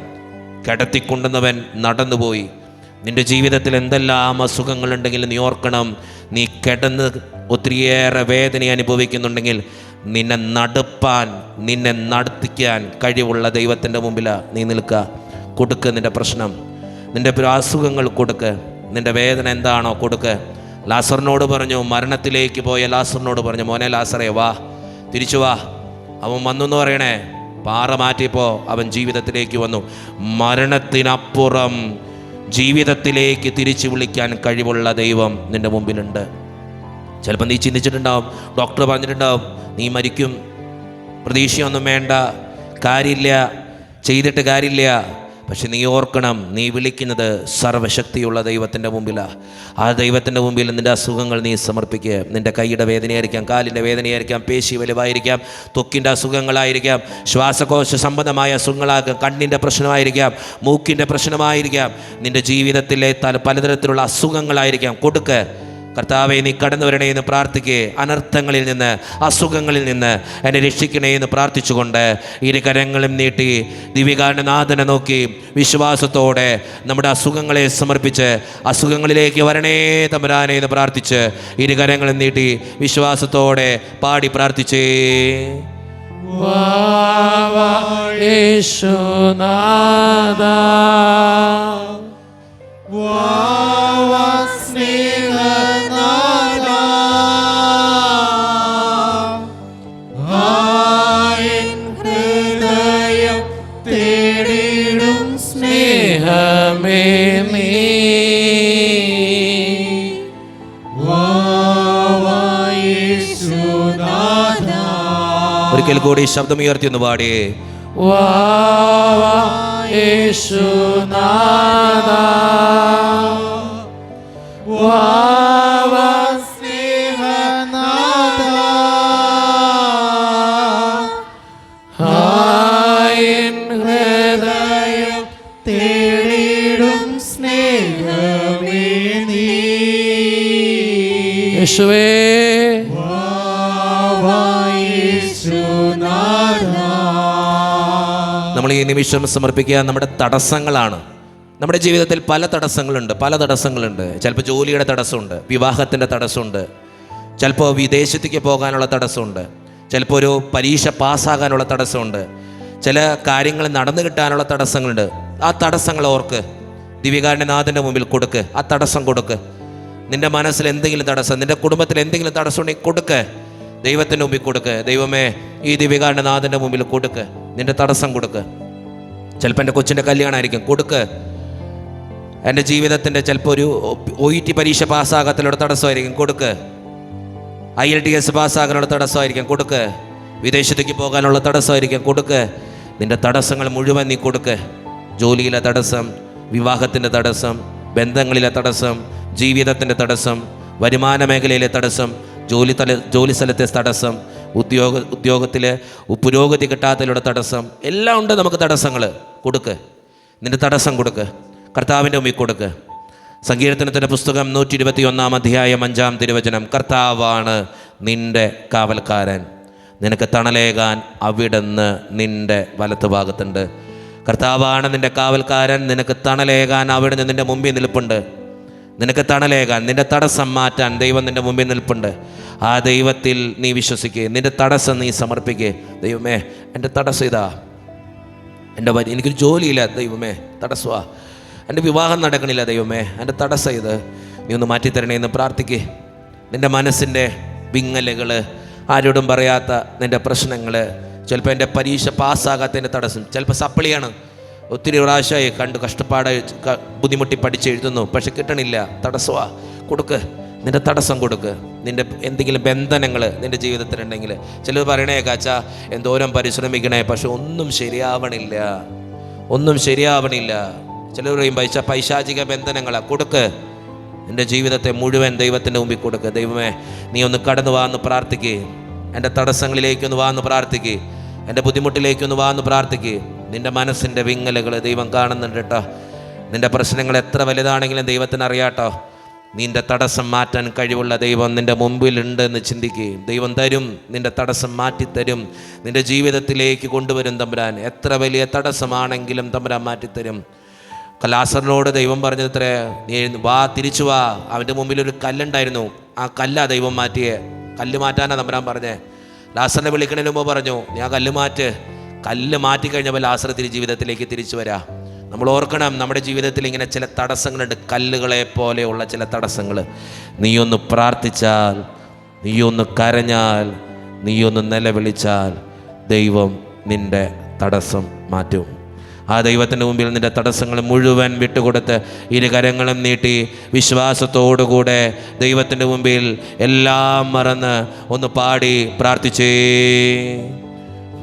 കിടത്തിക്കൊണ്ടുവന്നവൻ നടന്നുപോയി. നിൻ്റെ ജീവിതത്തിൽ എന്തെല്ലാം അസുഖങ്ങളുണ്ടെങ്കിൽ നീ ഓർക്കണം, നീ കിടന്ന് ഒത്തിരിയേറെ വേദന അനുഭവിക്കുന്നുണ്ടെങ്കിൽ നിന്നെ നടപ്പാൻ, നിന്നെ നടത്തിക്കാൻ കഴിവുള്ള ദൈവത്തിൻ്റെ മുമ്പിലാണ് നീ നിൽക്കുക. കൊടുക്ക് നിൻ്റെ പ്രശ്നം, നിൻ്റെ അസുഖങ്ങൾ കൊടുക്ക്, നിൻ്റെ വേദന എന്താണോ കൊടുക്ക്. ലാസറിനോട് പറഞ്ഞു, മരണത്തിലേക്ക് പോയ ലാസറിനോട് പറഞ്ഞു, മോനെ ലാസറേ വാ, തിരിച്ചു വാ. അവൻ വന്നു എന്ന് പറയണേ. പാറ മാറ്റിയപ്പോൾ അവൻ ജീവിതത്തിലേക്ക് വന്നു. മരണത്തിനപ്പുറം ജീവിതത്തിലേക്ക് തിരിച്ചു വിളിക്കാൻ കഴിവുള്ള ദൈവം നിൻ്റെ മുമ്പിലുണ്ട്. ചിലപ്പോൾ നീ ചിന്തിച്ചിട്ടുണ്ടാവും, ഡോക്ടർ പറഞ്ഞിട്ടുണ്ടാവും നീ മരിക്കും, പ്രതീക്ഷയൊന്നും വേണ്ട, കാര്യമില്ല, ചെയ്തിട്ട് കാര്യമില്ല. പക്ഷെ നീ ഓർക്കണം, നീ വിളിക്കുന്നത് സർവ്വശക്തിയുള്ള ദൈവത്തിൻ്റെ മുമ്പിലാണ്. ആ ദൈവത്തിൻ്റെ മുമ്പിൽ നിൻ്റെ അസുഖങ്ങൾ നീ സമർപ്പിക്കുക. നിൻ്റെ കൈയുടെ വേദനയായിരിക്കാം, കാലിൻ്റെ വേദനയായിരിക്കാം, പേശി വലിവായിരിക്കാം, ത്വക്കിൻ്റെ അസുഖങ്ങളായിരിക്കാം, ശ്വാസകോശ സംബന്ധമായ അസുഖങ്ങളായിരിക്കാം, കണ്ണിൻ്റെ പ്രശ്നമായിരിക്കാം, മൂക്കിൻ്റെ പ്രശ്നമായിരിക്കാം, നിൻ്റെ ജീവിതത്തിലെ പലതരത്തിലുള്ള അസുഖങ്ങളായിരിക്കാം. കൊടുക്ക്. കർത്താവെ നീ കടന്നു വരണേ എന്ന് പ്രാർത്ഥിക്കേ. അനർത്ഥങ്ങളിൽ നിന്ന്, അസുഖങ്ങളിൽ നിന്ന് എന്നെ രക്ഷിക്കണേ എന്ന് പ്രാർത്ഥിച്ചുകൊണ്ട് ഇരുകരങ്ങളും നീട്ടി ദിവ്യകാരുണ്യനാഥനെ നോക്കി വിശ്വാസത്തോടെ നമ്മുടെ അസുഖങ്ങളെ സമർപ്പിച്ച് അസുഖങ്ങളിലേക്ക് വരണേ തമ്പുരാനെ എന്ന് പ്രാർത്ഥിച്ച് ഇരുകരങ്ങളും നീട്ടി വിശ്വാസത്തോടെ പാടി പ്രാർത്ഥിച്ചേ. വാവാ യേശുനാഥ വാവാ സ്നേഹനാഥ ആയൻ ഹൃദയം തേടിടും സ്നേഹമേ നീ വാവാ യേശുനാഥ ഒരിക്കൽ കൂടി ശബ്ദമുയർത്തി ഒന്ന് പാടിയേ. വാവാ യേശുനാഥ വാവാ സ്നേഹനാഥ ആയിൻ ഹൃദയം തേടിടും സ്നേഹമേ നീ യേശുവേ വാവാ യേശുനാഥ. നമ്മൾ ഈ നിമിഷം സമർപ്പിക്കുക നമ്മുടെ തടസ്സങ്ങളാണ്. നമ്മുടെ ജീവിതത്തിൽ പല തടസ്സങ്ങളുണ്ട്. ചിലപ്പോൾ ജോലിയുടെ തടസ്സമുണ്ട്, വിവാഹത്തിൻ്റെ തടസ്സമുണ്ട്, ചിലപ്പോൾ വിദേശത്തേക്ക് പോകാനുള്ള തടസ്സമുണ്ട്, ചിലപ്പോൾ ഒരു പരീക്ഷ പാസ്സാകാനുള്ള തടസ്സമുണ്ട്, ചില കാര്യങ്ങൾ നടന്നു കിട്ടാനുള്ള തടസ്സങ്ങളുണ്ട്. ആ തടസ്സങ്ങൾ ഓർക്ക് ദിവ്യകാരുണ്യ നാഥൻ്റെ മുമ്പിൽ കൊടുക്ക്. ആ തടസ്സം കൊടുക്ക്. നിൻ്റെ മനസ്സിൽ എന്തെങ്കിലും തടസ്സം, നിൻ്റെ കുടുംബത്തിൽ എന്തെങ്കിലും തടസ്സം ഉണ്ടെങ്കിൽ കൊടുക്ക്. ദൈവത്തിൻ്റെ മുമ്പിൽ കൊടുക്ക്. ദൈവമേ, ഈ ദിവ്യകാരുണ്യ നാഥൻ്റെ മുമ്പിൽ കൊടുക്ക്. നിൻ്റെ തടസ്സം കൊടുക്ക്. ചിലപ്പോൾ എൻ്റെ കൊച്ചിൻ്റെ കല്യാണമായിരിക്കും, കൊടുക്ക്. എൻ്റെ ജീവിതത്തിൻ്റെ ചിലപ്പോൾ ഒരു OET പരീക്ഷ പാസ്സാകാത്തതിലുള്ള തടസ്സമായിരിക്കും, കൊടുക്ക്. IELTS പാസ്സാകാനുള്ള തടസ്സമായിരിക്കും, കൊടുക്ക്. വിദേശത്തേക്ക് പോകാനുള്ള തടസ്സമായിരിക്കും, കൊടുക്ക്. നിൻ്റെ തടസ്സങ്ങൾ മുഴുവൻ നീ കൊടുക്ക്. ജോലിയിലെ തടസ്സം, വിവാഹത്തിൻ്റെ തടസ്സം, ബന്ധങ്ങളിലെ തടസ്സം, ജീവിതത്തിൻ്റെ തടസ്സം, വരുമാന മേഖലയിലെ തടസ്സം, ജോലി സ്ഥലത്തെ തടസ്സം, ഉദ്യോഗത്തിൽ പുരോഗതി കിട്ടാത്തതിലുള്ള തടസ്സം, എല്ലാം ഉണ്ട് നമുക്ക് തടസ്സങ്ങൾ. കൊടുക്ക്. നിൻ്റെ തടസ്സം കൊടുക്ക്. കർത്താവിൻ്റെ മുമ്പിൽ കൊടുക്ക്. സങ്കീർത്തനത്തിൻ്റെ പുസ്തകം 121 അധ്യായം 5 തിരുവചനം. കർത്താവാണ് നിൻ്റെ കാവൽക്കാരൻ, നിനക്ക് തണലേകാൻ അവിടുന്ന് നിൻ്റെ വലത്തുഭാഗത്തുണ്ട്. കർത്താവാണ് നിൻ്റെ കാവൽക്കാരൻ, നിനക്ക് തണലേകാൻ അവിടുന്ന് നിൻ്റെ മുമ്പിൽ നിൽപ്പുണ്ട്. നിനക്ക് തണലേകാൻ, നിൻ്റെ തടസ്സം മാറ്റാൻ ദൈവം നിൻ്റെ മുമ്പിൽ നിൽപ്പുണ്ട്. ആ ദൈവത്തിൽ നീ വിശ്വസിക്കുക. നിൻ്റെ തടസ്സം നീ സമർപ്പിക്കുക. ദൈവമേ, എൻ്റെ തടസ്സം ഇതാ, എനിക്കൊരു ജോലിയില്ല ദൈവമേ, തടസ്സമാ. എൻ്റെ വിവാഹം നടക്കണില്ല ദൈവമേ, എൻ്റെ തടസ്സം ഇത്, നീ ഒന്ന് മാറ്റിത്തരണേ എന്ന് പ്രാർത്ഥിക്കുക. നിൻ്റെ മനസ്സിൻ്റെ വിങ്ങലുകൾ, ആരോടും പറയാത്ത നിൻ്റെ പ്രശ്നങ്ങൾ, ചിലപ്പോൾ എൻ്റെ പരീക്ഷ പാസ്സാകാത്തതിൻ്റെ തടസ്സം, ചിലപ്പോൾ സപ്ലിയാണ്. ഒത്തിരി പ്രാവശ്യമായി കണ്ടു കഷ്ടപ്പാട് ബുദ്ധിമുട്ടി പഠിച്ചെഴുതുന്നു, പക്ഷെ കിട്ടണില്ല, തടസ്സമാ. കൊടുക്ക്. നിൻ്റെ തടസ്സം കൊടുക്ക്. നിൻ്റെ എന്തെങ്കിലും ബന്ധനങ്ങൾ നിൻ്റെ ജീവിതത്തിലുണ്ടെങ്കിൽ, ചിലർ പറയണേ കാച്ചാ എന്തോരം പരിശ്രമിക്കണേ, പക്ഷെ ഒന്നും ശരിയാവണില്ല. ചിലർ പറയും പൈശാചിക ബന്ധനങ്ങളാണ്. കൊടുക്ക്. എൻ്റെ ജീവിതത്തെ മുഴുവൻ ദൈവത്തിൻ്റെ മുമ്പിൽ കൊടുക്ക്. ദൈവമേ, നീ ഒന്ന് കടന്നു വാന്ന് പ്രാർത്ഥിക്കുക. എൻ്റെ തടസ്സങ്ങളിലേക്കൊന്ന് വാന്ന് പ്രാർത്ഥിക്കുക. എൻ്റെ ബുദ്ധിമുട്ടിലേക്കൊന്ന് വാന്ന് പ്രാർത്ഥിക്കുക. നിൻ്റെ മനസ്സിൻ്റെ വിങ്ങലുകൾ ദൈവം കാണുന്നുണ്ട് കേട്ടോ. നിൻ്റെ പ്രശ്നങ്ങൾ എത്ര വലുതാണെങ്കിലും ദൈവത്തിന് അറിയാട്ടോ. നിൻ്റെ തടസ്സം മാറ്റാൻ കഴിവുള്ള ദൈവം നിൻ്റെ മുമ്പിലുണ്ട് എന്ന് ചിന്തിക്കുകയും ദൈവം തരും. നിൻ്റെ തടസ്സം മാറ്റിത്തരും. നിൻ്റെ ജീവിതത്തിലേക്ക് കൊണ്ടുവരും തമ്പുരാൻ. എത്ര വലിയ തടസ്സമാണെങ്കിലും തമ്പുരാൻ മാറ്റിത്തരും. ലാസറിനോട് ദൈവം പറഞ്ഞത്രേ, നീ തിരിച്ചു വാ. അവൻ്റെ മുമ്പിൽ ഒരു കല്ലുണ്ടായിരുന്നു, ആ കല്ലാ ദൈവം മാറ്റിയേ. കല്ല് മാറ്റാനാ തമ്പുരാൻ പറഞ്ഞേ. ലാസറിനെ വിളിക്കണതിന് മുമ്പ് പറഞ്ഞു, നീ ആ കല്ല് മാറ്റിക്കഴിഞ്ഞപ്പോൾ ലാസർ ജീവിതത്തിലേക്ക് തിരിച്ചു വരാം. നമ്മൾ ഓർക്കണം, നമ്മുടെ ജീവിതത്തിൽ ഇങ്ങനെ ചില തടസ്സങ്ങളുണ്ട്, കല്ലുകളെ പോലെയുള്ള ചില തടസ്സങ്ങൾ. നീയൊന്ന് പ്രാർത്ഥിച്ചാൽ, നീയൊന്ന് കരഞ്ഞാൽ, നീയൊന്ന് നിലവിളിച്ചാൽ ദൈവം നിൻ്റെ തടസ്സം മാറ്റും. ആ ദൈവത്തിൻ്റെ മുമ്പിൽ നിൻ്റെ തടസ്സങ്ങൾ മുഴുവൻ വിട്ടുകൊടുത്ത് ഇരുകരങ്ങളും നീട്ടി വിശ്വാസത്തോടുകൂടെ ദൈവത്തിൻ്റെ മുമ്പിൽ എല്ലാം മറന്ന് ഒന്ന് പാടി പ്രാർത്ഥിച്ചേ.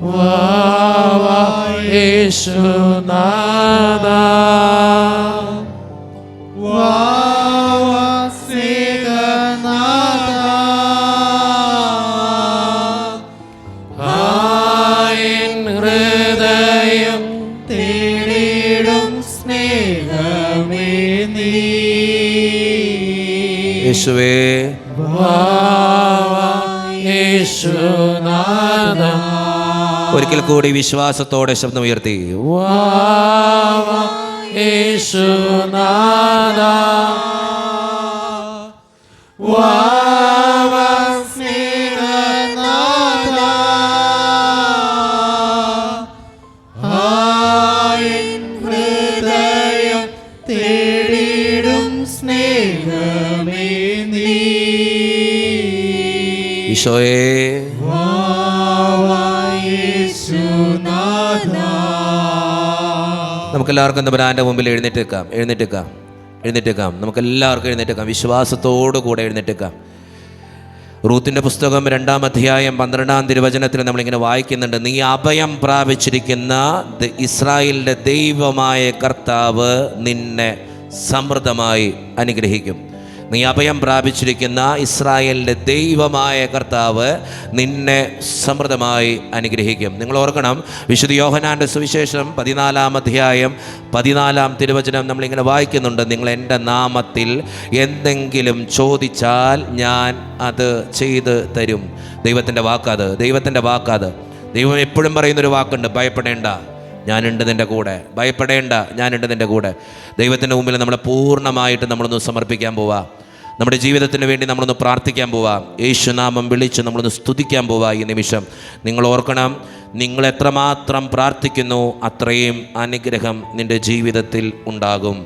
വാവാ യേശുനാഥ വാവാ സ്നേഹനാഥ ആയിൻ ഹൃദയം തേടിടും സ്നേഹമേ നീ യേശുവേ. വാവാ യേശുനാഥ ഒരിക്കൽ കൂടി വിശ്വാസത്തോടെ ശബ്ദം ഉയർത്തി. വാവാ യേശുനാഥ വാവാ സ്നേഹനാഥ ഈശോയേ നമുക്കെല്ലാവർക്കും തമ്പുരാൻ്റെ മുമ്പിൽ എഴുന്നേറ്റേക്കാം. നമുക്കെല്ലാവർക്കും എഴുന്നേറ്റേക്കാം. വിശ്വാസത്തോടു കൂടെ എഴുന്നേറ്റേക്കാം. റൂത്തിൻ്റെ പുസ്തകം 2-ാം അധ്യായം 12-ാം തിരുവചനത്തിൽ നമ്മളിങ്ങനെ വായിക്കുന്നുണ്ട്. നീ അഭയം പ്രാപിച്ചിരിക്കുന്ന ഇസ്രായേലിൻ്റെ ദൈവമായ കർത്താവ് നിന്നെ സമൃദ്ധമായി അനുഗ്രഹിക്കും. നീ അഭയം പ്രാപിച്ചിരിക്കുന്ന ഇസ്രായേലിൻ്റെ ദൈവമായ കർത്താവ് നിന്നെ സമൃദ്ധമായി അനുഗ്രഹിക്കും. നിങ്ങൾ ഓർക്കണം, വിശുദ്ധ യോഹന്നാൻ്റെ സുവിശേഷം 14-ാം അധ്യായം 14-ാം തിരുവചനം നമ്മളിങ്ങനെ വായിക്കുന്നുണ്ട്. നിങ്ങൾ എൻ്റെ നാമത്തിൽ എന്തെങ്കിലും ചോദിച്ചാൽ ഞാൻ അത് ചെയ്ത് തരും. ദൈവത്തിൻ്റെ വാക്കാത്. ദൈവം എപ്പോഴും പറയുന്നൊരു വാക്കുണ്ട്, ഭയപ്പെടേണ്ട, ഞാനുണ്ട് നിൻ്റെ കൂടെ. ഭയപ്പെടേണ്ട, ഞാനുണ്ട് നിൻ്റെ കൂടെ. ദൈവത്തിൻ്റെ മുമ്പിൽ നമ്മളെ പൂർണ്ണമായിട്ട് നമ്മളൊന്ന് സമർപ്പിക്കാൻ പോവാ. നമ്മുടെ ജീവിതത്തിന് വേണ്ടി നമ്മളൊന്ന് പ്രാർത്ഥിക്കാൻ പോവാ. യേശുനാമം വിളിച്ച് നമ്മളൊന്ന് സ്തുതിക്കാൻ പോവാ. ഈ നിമിഷം നിങ്ങൾ ഓർക്കണം, നിങ്ങൾ എത്രമാത്രം പ്രാർത്ഥിക്കുന്നു അത്രയും അനുഗ്രഹം നിൻ്റെ ജീവിതത്തിൽ ഉണ്ടാകും.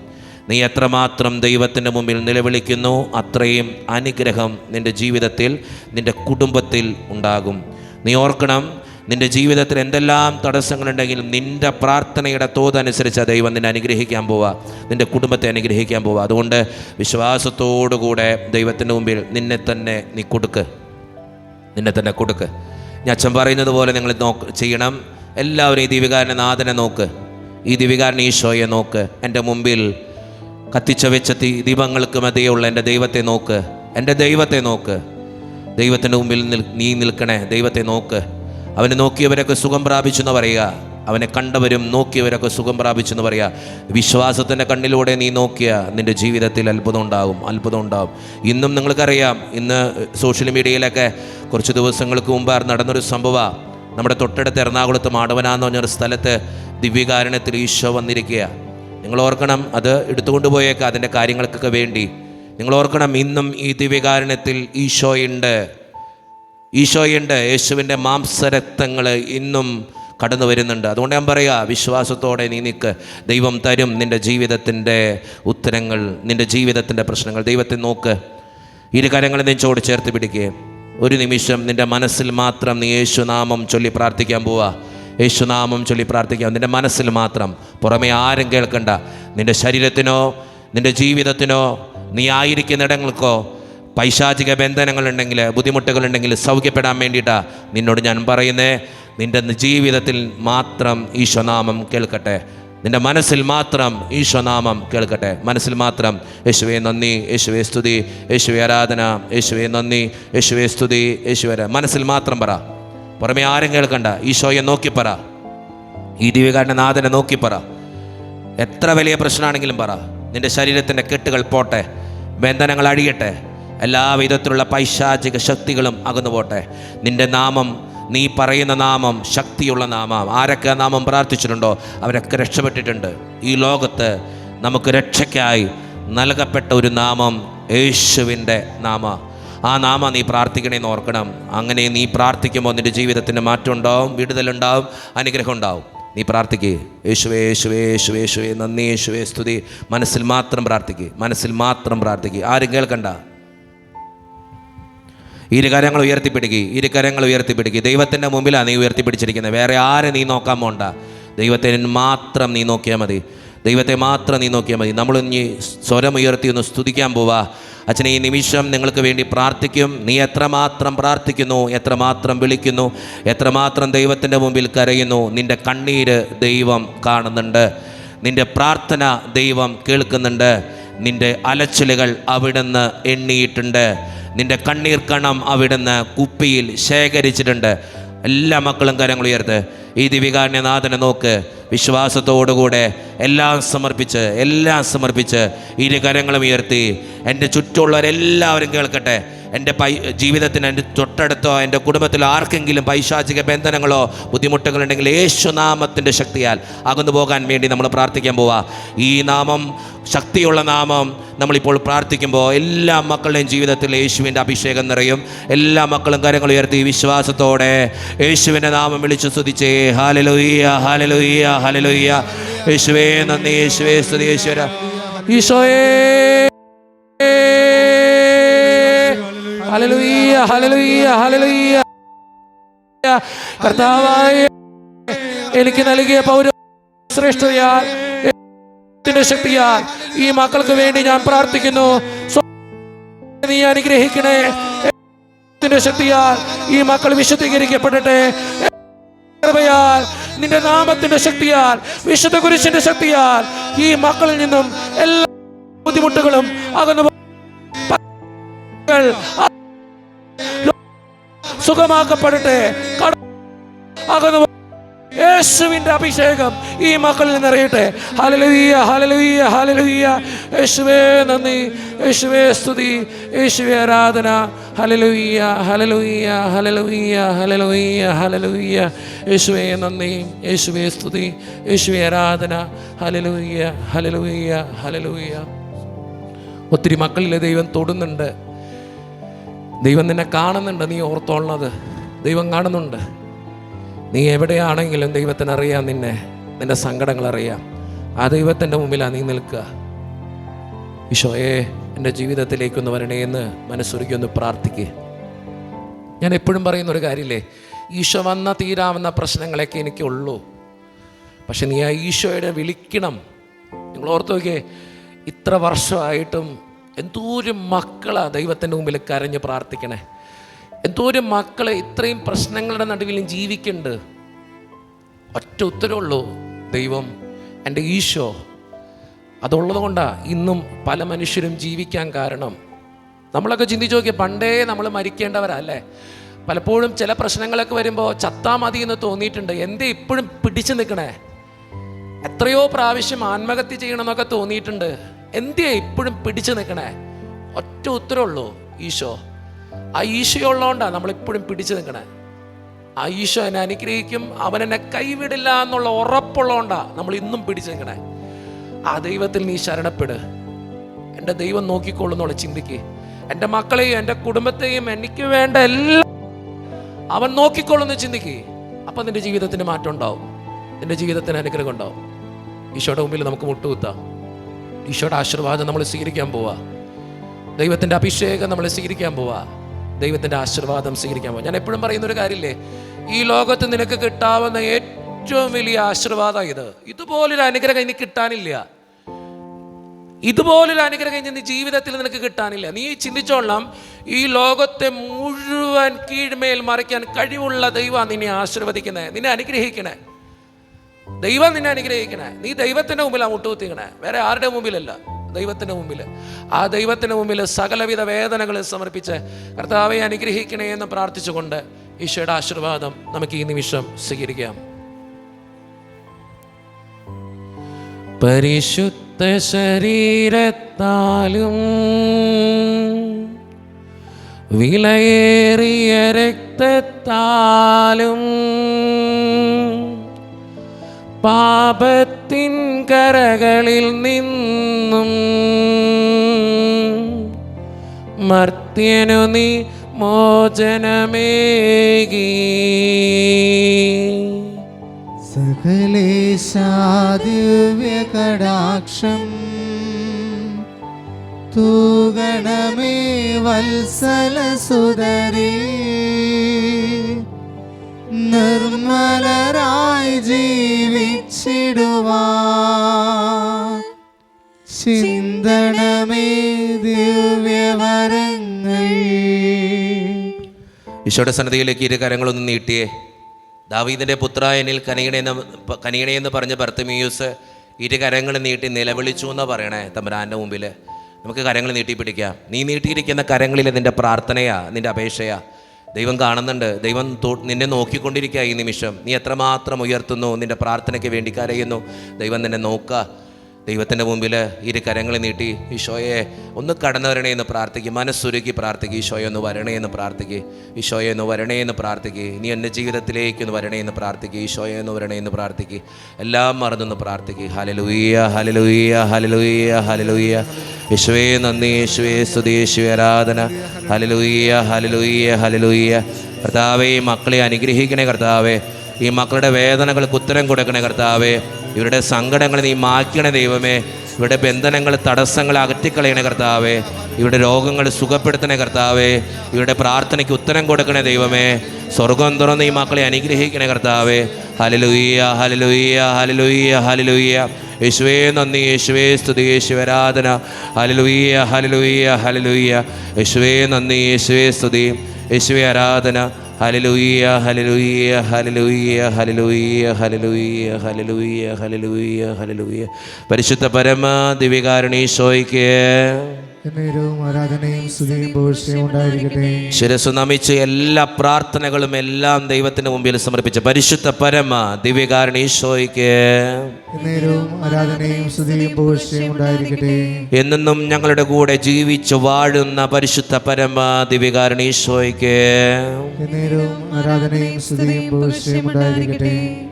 നീ എത്രമാത്രം ദൈവത്തിൻ്റെ മുമ്പിൽ നിലവിളിക്കുന്നു അത്രയും അനുഗ്രഹം നിൻ്റെ ജീവിതത്തിൽ, നിൻ്റെ കുടുംബത്തിൽ ഉണ്ടാകും. നീ ഓർക്കണം, നിൻ്റെ ജീവിതത്തിൽ എന്തെല്ലാം തടസ്സങ്ങളുണ്ടെങ്കിലും നിൻ്റെ പ്രാർത്ഥനയുടെ തോതനുസരിച്ച് ദൈവം നിന്നെ അനുഗ്രഹിക്കാൻ പോവുക, നിൻ്റെ കുടുംബത്തെ അനുഗ്രഹിക്കാൻ പോവുക. അതുകൊണ്ട് വിശ്വാസത്തോടുകൂടെ ദൈവത്തിൻ്റെ മുമ്പിൽ നിന്നെ തന്നെ കൊടുക്ക്. ഞാൻ അച്ഛൻ പറയുന്നത് പോലെ നിങ്ങൾ ചെയ്യണം. എല്ലാവരും ഈ ദിവികാരനെ നാഥനെ നോക്ക്, ഈ ദിവികാരൻ ഈശോയെ നോക്ക്. എൻ്റെ മുമ്പിൽ കത്തിച്ച വെച്ച ദീപങ്ങൾക്ക് മതിയുള്ള എൻ്റെ ദൈവത്തെ നോക്ക്, എൻ്റെ ദൈവത്തെ നോക്ക്. ദൈവത്തിൻ്റെ മുമ്പിൽ നീ നിൽക്കണേ, ദൈവത്തെ നോക്ക്. അവനെ നോക്കിയവരൊക്കെ സുഖം പ്രാപിച്ചെന്ന് പറയുക. അവനെ കണ്ടവരും നോക്കിയവരൊക്കെ സുഖം പ്രാപിച്ചെന്ന് പറയുക. വിശ്വാസത്തിൻ്റെ കണ്ണിലൂടെ നീ നോക്കിയ നിൻ്റെ ജീവിതത്തിൽ അത്ഭുതം ഉണ്ടാകും. ഇന്നും നിങ്ങൾക്കറിയാം, ഇന്ന് സോഷ്യൽ മീഡിയയിലൊക്കെ കുറച്ച് ദിവസങ്ങൾക്ക് മുമ്പ് നടന്നൊരു സംഭവമാണ്. നമ്മുടെ തൊട്ടടുത്ത് എറണാകുളത്ത് മാടവനാന്ന് പറഞ്ഞൊരു സ്ഥലത്ത് ദിവ്യകാരുണ്യത്തിൽ ഈശോ വന്നിരിക്കുക. നിങ്ങൾ ഓർക്കണം, അത് എടുത്തുകൊണ്ട് പോയേക്കാം അതിൻ്റെ കാര്യങ്ങൾക്കൊക്കെ വേണ്ടി. നിങ്ങൾ ഓർക്കണം, ഇന്നും ഈ ദിവ്യകാരുണ്യത്തിൽ ഈശോയുണ്ട്. യേശുവിൻ്റെ മാംസരക്തങ്ങൾ ഇന്നും കടന്നു വരുന്നുണ്ട്. അതുകൊണ്ട് ഞാൻ പറയുക, വിശ്വാസത്തോടെ നീ നിൽക്ക്. ദൈവം തരും നിൻ്റെ ജീവിതത്തിൻ്റെ ഉത്തരങ്ങൾ, നിൻ്റെ ജീവിതത്തിൻ്റെ പ്രശ്നങ്ങൾ. ദൈവത്തെ നോക്ക്. ഇരു കരങ്ങളെ നെഞ്ചോട് ചേർത്ത് പിടിക്കുക. ഒരു നിമിഷം നിൻ്റെ മനസ്സിൽ മാത്രം നീ യേശുനാമം ചൊല്ലി പ്രാർത്ഥിക്കാൻ പോവുക. യേശുനാമം ചൊല്ലി പ്രാർത്ഥിക്കാം നിൻ്റെ മനസ്സിൽ മാത്രം, പുറമേ ആരും കേൾക്കണ്ട. നിൻ്റെ ശരീരത്തിനോ നിൻ്റെ ജീവിതത്തിനോ നീ ആയിരിക്കുന്നിടങ്ങൾക്കോ പൈശാചിക ബന്ധനങ്ങളുണ്ടെങ്കിൽ, ബുദ്ധിമുട്ടുകളുണ്ടെങ്കിൽ സൗഖ്യപ്പെടാൻ വേണ്ടിയിട്ടാണ് നിന്നോട് ഞാൻ പറയുന്നേ. നിൻ്റെ ജീവിതത്തിൽ മാത്രം ഈശോനാമം കേൾക്കട്ടെ. നിൻ്റെ മനസ്സിൽ മാത്രം ഈശോനാമം കേൾക്കട്ടെ. മനസ്സിൽ മാത്രം യേശുവേ നന്ദി, യേശുവേ സ്തുതി, യേശുവേ ആരാധന, യേശുവേ നന്ദി, യേശുവേ സ്തുതി, യേശുവേ. മനസ്സിൽ മാത്രം പറ, പുറമേ ആരും കേൾക്കണ്ട. ഈശോയെ നോക്കിപ്പറ, ഈ ദിവ്യകാരുണ്യ നാഥനെ നോക്കിപ്പറ. എത്ര വലിയ പ്രശ്നമാണെങ്കിലും പറ. നിൻ്റെ ശരീരത്തിൻ്റെ കെട്ടുകൾ പോട്ടെ, ബന്ധനങ്ങൾ അഴിയട്ടെ, എല്ലാ വിധത്തിലുള്ള പൈശാചിക ശക്തികളും അകന്നു പോട്ടെ. നിൻ്റെ നാമം, നീ പറയുന്ന നാമം ശക്തിയുള്ള നാമം. ആരൊക്കെ നാമം പ്രാർത്ഥിച്ചിട്ടുണ്ടോ അവരൊക്കെ രക്ഷപ്പെട്ടിട്ടുണ്ട്. ഈ ലോകത്ത് നമുക്ക് രക്ഷയ്ക്കായി നൽകപ്പെട്ട ഒരു നാമം യേശുവിൻ്റെ നാമം. ആ നാമം നീ പ്രാർത്ഥിക്കണമെന്ന് ഓർക്കണം. അങ്ങനെ നീ പ്രാർത്ഥിക്കുമ്പോൾ നിൻ്റെ ജീവിതത്തിൻ്റെ മാറ്റം ഉണ്ടാവും, വിടുതലുണ്ടാവും, അനുഗ്രഹം ഉണ്ടാവും. നീ പ്രാർത്ഥിക്കുക, യേശുവേ യേശുവേ യേശുവേ യേശുവേ നന്ദി, യേശുവേ സ്തുതി. മനസ്സിൽ മാത്രം പ്രാർത്ഥിക്കുക, ആരും കേൾക്കണ്ട. ഇരുകരങ്ങൾ ഉയർത്തിപ്പിടിക്കുക. ദൈവത്തിൻ്റെ മുമ്പിലാണ് നീ ഉയർത്തിപ്പിടിച്ചിരിക്കുന്നത്. വേറെ ആരെ നീ നോക്കാൻ പോണ്ട. ദൈവത്തെ മാത്രം നീ നോക്കിയാൽ മതി. നമ്മൾ ഇനി സ്വരം ഉയർത്തി ഒന്ന് സ്തുതിക്കാൻ പോവാ. അച്ഛനെ ഈ നിമിഷം നിങ്ങൾക്ക് വേണ്ടി പ്രാർത്ഥിക്കും. നീ എത്രമാത്രം പ്രാർത്ഥിക്കുന്നു, എത്രമാത്രം വിളിക്കുന്നു, എത്രമാത്രം ദൈവത്തിൻ്റെ മുമ്പിൽ കരയുന്നു. നിൻ്റെ കണ്ണീര് ദൈവം കാണുന്നുണ്ട്, നിൻ്റെ പ്രാർത്ഥന ദൈവം കേൾക്കുന്നുണ്ട്. നിൻ്റെ അലച്ചിലുകൾ അവിടുന്ന് എണ്ണിയിട്ടുണ്ട്. നിൻ്റെ കണ്ണീർ കണം അവിടുന്ന് കുപ്പിയിൽ ശേഖരിച്ചിട്ടുണ്ട്. എല്ലാ മക്കളും കരങ്ങൾ ഉയർത്ത് ഈ ദിവ്യകാരുണ്യനാഥനെ നോക്ക്. വിശ്വാസത്തോടുകൂടെ എല്ലാം സമർപ്പിച്ച് ഇരു കരങ്ങളും ഉയർത്തി. എൻ്റെ ചുറ്റുമുള്ളവരെല്ലാവരും കേൾക്കട്ടെ. എൻ്റെ ജീവിതത്തിന്, എൻ്റെ തൊട്ടടുത്തോ എൻ്റെ കുടുംബത്തിലോ ആർക്കെങ്കിലും പൈശാചിക ബന്ധനങ്ങളോ ബുദ്ധിമുട്ടുകളുണ്ടെങ്കിൽ യേശുനാമത്തിൻ്റെ ശക്തിയാൽ അകന്നു പോകാൻ വേണ്ടി നമ്മൾ പ്രാർത്ഥിക്കാൻ പോവാ. ഈ നാമം, ശക്തിയുള്ള നാമം നമ്മളിപ്പോൾ പ്രാർത്ഥിക്കുമ്പോൾ എല്ലാ മക്കളുടെയും ജീവിതത്തിൽ യേശുവിൻ്റെ അഭിഷേകം നിറയും. എല്ലാ മക്കളും കരങ്ങൾ ഉയർത്തി വിശ്വാസത്തോടെ യേശുവിൻ്റെ നാമം വിളിച്ചു സ്തുതിച്ചേ. ഹല്ലേലൂയ, ഹല്ലേലൂയ, ഹല്ലേലൂയ. യേശുവേ നന്ദി, യേശുവേ സ്തുതി, യേശുവേ. ഈശോയേ ഹല്ലേലൂയ, ഹല്ലേലൂയ, ഹല്ലേലൂയ. കർത്താവായ എനിക്ക് നൽകിയ പൗരശ്രേഷ്ഠതയാൽ ശക്തിയാൽ ഈ മക്കൾക്ക് വേണ്ടി ഞാൻ പ്രാർത്ഥിക്കുന്നു. നീ അനുഗ്രഹിക്കണേ. ശക്തിയാൽ ഈ മക്കൾ വിശുദ്ധീകരിക്കപ്പെടട്ടെ. നിന്റെ നാമത്തിന്റെ ശക്തിയാൽ, വിശുദ്ധ കുരിശിന്റെ ശക്തിയാൽ ഈ മക്കളിൽ നിന്നും എല്ലാ ബുദ്ധിമുട്ടുകളും അകന്നു സുഖമാക്കപ്പെടട്ടെ. അകന്നു യേശുവിന്റെ അഭിഷേകം ഈ മക്കളിൽ നിറയട്ടെ. ഹല്ലേലൂയ, ഹല്ലേലൂയ, ഹല്ലേലൂയ. യേശുവേ നന്ദി, യേശുവേ സ്തുതി, യേശുവേ ആരാധന. ഹല്ലേലൂയ, ഹല്ലേലൂയ, ഹല്ലേലൂയ, ഹല്ലേലൂയ, ഹല്ലേലൂയ. യേശുവേ നന്ദി, യേശുവേ സ്തുതി, യേശുവേ ആരാധന. ഹല്ലേലൂയ, ഹല്ലേലൂയ, ഹല്ലേലൂയ. ഒത്തിരി മക്കളിലെ ദൈവം തൊടുന്നുണ്ട്. ദൈവം നിന്നെ കാണുന്നുണ്ട്. നീ ഓർത്തോളത്, ദൈവം കാണുന്നുണ്ട്. നീ എവിടെയാണെങ്കിലും ദൈവത്തിനറിയാം നിന്നെ, നിന്റെ സങ്കടങ്ങൾ അറിയാം. ആ ദൈവത്തിൻ്റെ മുമ്പിലാണ് നീ നിൽക്കുക. ഈശോയെ എൻ്റെ ജീവിതത്തിലേക്കൊന്ന് വരണേ എന്ന് മനസ്സൊരുക്കി ഒന്ന് പ്രാർത്ഥിക്കുക. ഞാൻ എപ്പോഴും പറയുന്നൊരു കാര്യമില്ലേ, ഈശോ വന്ന തീരാവുന്ന പ്രശ്നങ്ങളൊക്കെ എനിക്കുള്ളൂ. പക്ഷെ നീ ആ ഈശോയുടെ വിളിക്കണം. നിങ്ങൾ ഓർത്ത് നോക്കിയേ, ഇത്ര വർഷമായിട്ടും എന്തോരം മക്കളാണ് ദൈവത്തിൻ്റെ മുമ്പിൽ കരഞ്ഞ് പ്രാർത്ഥിക്കണേ. എന്തോരം മക്കളെ ഇത്രയും പ്രശ്നങ്ങളുടെ നടുവിലും ജീവിക്കുന്നുണ്ട്. ഒറ്റ ഉത്തരവുള്ളൂ, ദൈവം, എൻ്റെ ഈശോ. അതുള്ളത് കൊണ്ടാണ് ഇന്നും പല മനുഷ്യരും ജീവിക്കാൻ കാരണം. നമ്മളൊക്കെ ചിന്തിച്ച് നോക്കിയാൽ പണ്ടേ നമ്മൾ മരിക്കേണ്ടവരല്ലേ. പലപ്പോഴും ചില പ്രശ്നങ്ങളൊക്കെ വരുമ്പോൾ ചത്താ മതി എന്ന് തോന്നിയിട്ടുണ്ട്. എന്തേ ഇപ്പോഴും പിടിച്ചു നിൽക്കണേ? എത്രയോ പ്രാവശ്യം ആത്മഹത്യ ചെയ്യണമെന്നൊക്കെ തോന്നിയിട്ടുണ്ട്. എന്തേ ഇപ്പോഴും പിടിച്ചു നിൽക്കണേ? ഒറ്റ ഉത്തരവുള്ളൂ, ഈശോ. ആ ഈശോ ഉള്ളതുകൊണ്ടാണ് നമ്മളിപ്പോഴും പിടിച്ചു നിൽക്കണേ. ആ ഈശോ എന്നെ അനുഗ്രഹിക്കും, അവൻ എന്നെ കൈവിടില്ല എന്നുള്ള ഉറപ്പുള്ളതുകൊണ്ടാണ് നമ്മൾ ഇന്നും പിടിച്ചു നിൽക്കണേ. ആ ദൈവത്തിൽ നീ ശരണപ്പെട്. എൻ്റെ ദൈവം നോക്കിക്കൊള്ളുന്നുള്ള ചിന്തിക്ക്. എൻ്റെ മക്കളെയും എൻ്റെ കുടുംബത്തെയും എനിക്ക് വേണ്ട എല്ലാം അവൻ നോക്കിക്കൊള്ളുന്ന ചിന്തിക്ക്. അപ്പം നിൻ്റെ ജീവിതത്തിന് മാറ്റം ഉണ്ടാവും, നിൻ്റെ ജീവിതത്തിന് അനുഗ്രഹം ഉണ്ടാവും. ഈശോയുടെ മുമ്പിൽ നമുക്ക് മുട്ടുകുത്താം. ഈശോയുടെ ആശീർവാദം നമ്മൾ സ്വീകരിക്കാൻ പോവാ. ദൈവത്തിൻ്റെ അഭിഷേകം നമ്മൾ സ്വീകരിക്കാൻ പോവാ. ദൈവത്തിൻ്റെ ആശീർവാദം സ്വീകരിക്കാൻ പോവാ. ഞാൻ എപ്പോഴും പറയുന്നൊരു കാര്യമില്ലേ, ഈ ലോകത്ത് നിനക്ക് കിട്ടാവുന്ന ഏറ്റവും വലിയ ആശീർവാദം ഇത്. ഇതുപോലൊരു അനുഗ്രഹം ഇനി കിട്ടാനില്ല. ഇതുപോലൊരു അനുഗ്രഹം ഇനി ജീവിതത്തിൽ നിനക്ക് കിട്ടാനില്ല. നീ ചിന്തിച്ചോളാം, ഈ ലോകത്തെ മുഴുവൻ കീഴ്മേൽ മറിക്കാൻ കഴിവുള്ള ദൈവം നിന്നെ ആശീർവദിക്കണേ, നിന്നെ അനുഗ്രഹിക്കണേ. ദൈവം നിന്നെ അനുഗ്രഹിക്കണേ. നീ ദൈവത്തിൻ്റെ മുമ്പിലാണ് മുട്ടുകുത്തിക്കണേ, വേറെ ആരുടെ മുമ്പിലല്ല, ദൈവത്തിൻ്റെ മുമ്പിൽ. ആ ദൈവത്തിൻ്റെ മുമ്പിൽ സകലവിധ വേദനകൾ സമർപ്പിച്ച് കർത്താവെ അനുഗ്രഹിക്കണേ എന്ന് പ്രാർത്ഥിച്ചുകൊണ്ട് ഈശോയുടെ ആശീർവാദം നമുക്ക് ഈ നിമിഷം സ്വീകരിക്കാം. പരിശുദ്ധ ശരീരത്താലും വിലയേറിയ രക്തത്താലും പാപത്തിൻ കരകളിൽ നിന്നും മർത്യനു നീ മോചനമേകി. സകലേശാദിവ്യകടാക്ഷം തൂഗണമേ വത്സലസുതരേ, നിർമ്മലരായി ജീവിച്ചിടുവാൻ ചിന്തണമേ ദിവ്യവരങ്ങൾ. ഈശോയുടെ സന്നിധിയിലേക്ക് ഇരു കരങ്ങളൊന്ന് നീട്ടിയേ. ദാവീദിൻ്റെ പുത്ര എന്നിൽ കനിയണേന്ന് പറഞ്ഞ ബർത്തിമേയുസ് ഇരു കരങ്ങൾ നീട്ടി നിലവിളിച്ചു എന്നാണ് പറയണേ തമ്പുരാൻ്റെ മുമ്പിൽ. നമുക്ക് കരങ്ങൾ നീട്ടി പിടിക്കാം. നീ നീട്ടിയിരിക്കുന്ന കരങ്ങളിൽ നിൻ്റെ പ്രാർത്ഥനയാ, നിൻ്റെ അപേക്ഷയാ. ദൈവം കാണുന്നുണ്ട്. ദൈവം നിന്നെ നോക്കിക്കൊണ്ടിരിക്കുക. ഈ നിമിഷം നീ എത്രമാത്രം ഉയർത്തുന്നു, നിൻ്റെ പ്രാർത്ഥനയ്ക്ക് വേണ്ടി കരയുന്നു. ദൈവം നിന്നെ നോക്കുക. ദൈവത്തിൻ്റെ മുമ്പിൽ ഇരു കരങ്ങൾ നീട്ടി ഈശോയെ ഒന്ന് കടന്നു വരണേ എന്ന് പ്രാർത്ഥിക്കും. മനസ്സുരുക്കി പ്രാർത്ഥിക്കുക. ഈശോയെ ഒന്ന് വരണേ എന്ന് പ്രാർത്ഥിക്കുക. ഈശോയെ ഒന്ന് വരണേ എന്ന് പ്രാർത്ഥിക്കുക. നീ എൻ്റെ ജീവിതത്തിലേക്ക് ഒന്ന് വരണേ എന്ന് പ്രാർത്ഥിക്കുക. ഈശോയെ ഒന്ന് വരണേ എന്ന് പ്രാർത്ഥിക്കുക. എല്ലാം മറന്നൊന്ന് പ്രാർത്ഥിക്കുക. ഹല്ലേലൂയ, ഹല്ലേലൂയ, ഹല്ലേലൂയ, ഹല്ലേലൂയ. യേശുവേ നന്ദി, യേശുവേ സ്തുതി, യേശുവേ ആരാധന. ഹല്ലേലൂയ, ഹല്ലേലൂയ, ഹല്ലേലൂയ. കർത്താവേ, ഈ മക്കളെ അനുഗ്രഹിക്കണേ കർത്താവേ. ഈ മക്കളുടെ വേദനകൾക്ക് ഉത്തരം കൊടുക്കണേ കർത്താവേ. ഇവരുടെ സങ്കടങ്ങൾ നീ മാറ്റണേ ദൈവമേ. ഇവിടെ ബന്ധനങ്ങൾ, തടസ്സങ്ങൾ അകറ്റിക്കളയണേ കർത്താവേ. ഇവിടെ രോഗങ്ങൾ സുഖപ്പെടുത്തണേ കർത്താവേ. ഇവിടെ പ്രാർത്ഥനയ്ക്ക് ഉത്തരം കൊടുക്കണേ ദൈവമേ. സ്വർഗം തുറന്ന് ഈ മക്കളെ അനുഗ്രഹിക്കണേ കർത്താവേ. ഹല്ലേലൂയ, ഹല്ലേലൂയ, ഹല്ലേലൂയ, ഹല്ലേലൂയ. യേശുവേ നന്ദി, യേശുവേ സ്തുതി, യേശുവേ ആരാധന. ഹല്ലേലൂയ, ഹല്ലേലൂയ, ഹല്ലേലൂയ. യേശുവേ നന്ദി, യേശുവേ സ്തുതി, യേശുവേ ആരാധന. ഹല്ലേലൂയ, ഹല്ലേലൂയ, ഹല്ലേലൂയ, ഹല്ലേലൂയ, ഹല്ലേലൂയ, ഹല്ലേലൂയ, ഹല്ലേലൂയ, ഹല്ലേലൂയ. പരിശുദ്ധ പരമ ദിവ്യകാരുണീശോയ്ക്ക് എന്നേരവും ആരാധനയും സ്തുതിയും പുകഴ്ചയും ഉണ്ടായിരിക്കട്ടെ. ശിരസ്സു നമിച്ച് എല്ലാ പ്രാർത്ഥനകളും എല്ലാം ദൈവത്തിന് മുമ്പിൽ സമർപ്പിച്ച പരിശുദ്ധ പരമ ദിവ്യകാരുണീശോയ്ക്ക് എന്നേരവും ആരാധനയും സ്തുതിയും പുകഴ്ചയും ഉണ്ടായിരിക്കട്ടെ. എന്നെന്നും ഞങ്ങളുടെ കൂടെ ജീവിച്ചു വാഴുന്ന പരിശുദ്ധ പരമ ദിവ്യകാരുണീശോയ്ക്ക് എന്നേരവും ആരാധനയും സ്തുതിയും പുകഴ്ചയും ഉണ്ടായിരിക്കട്ടെ.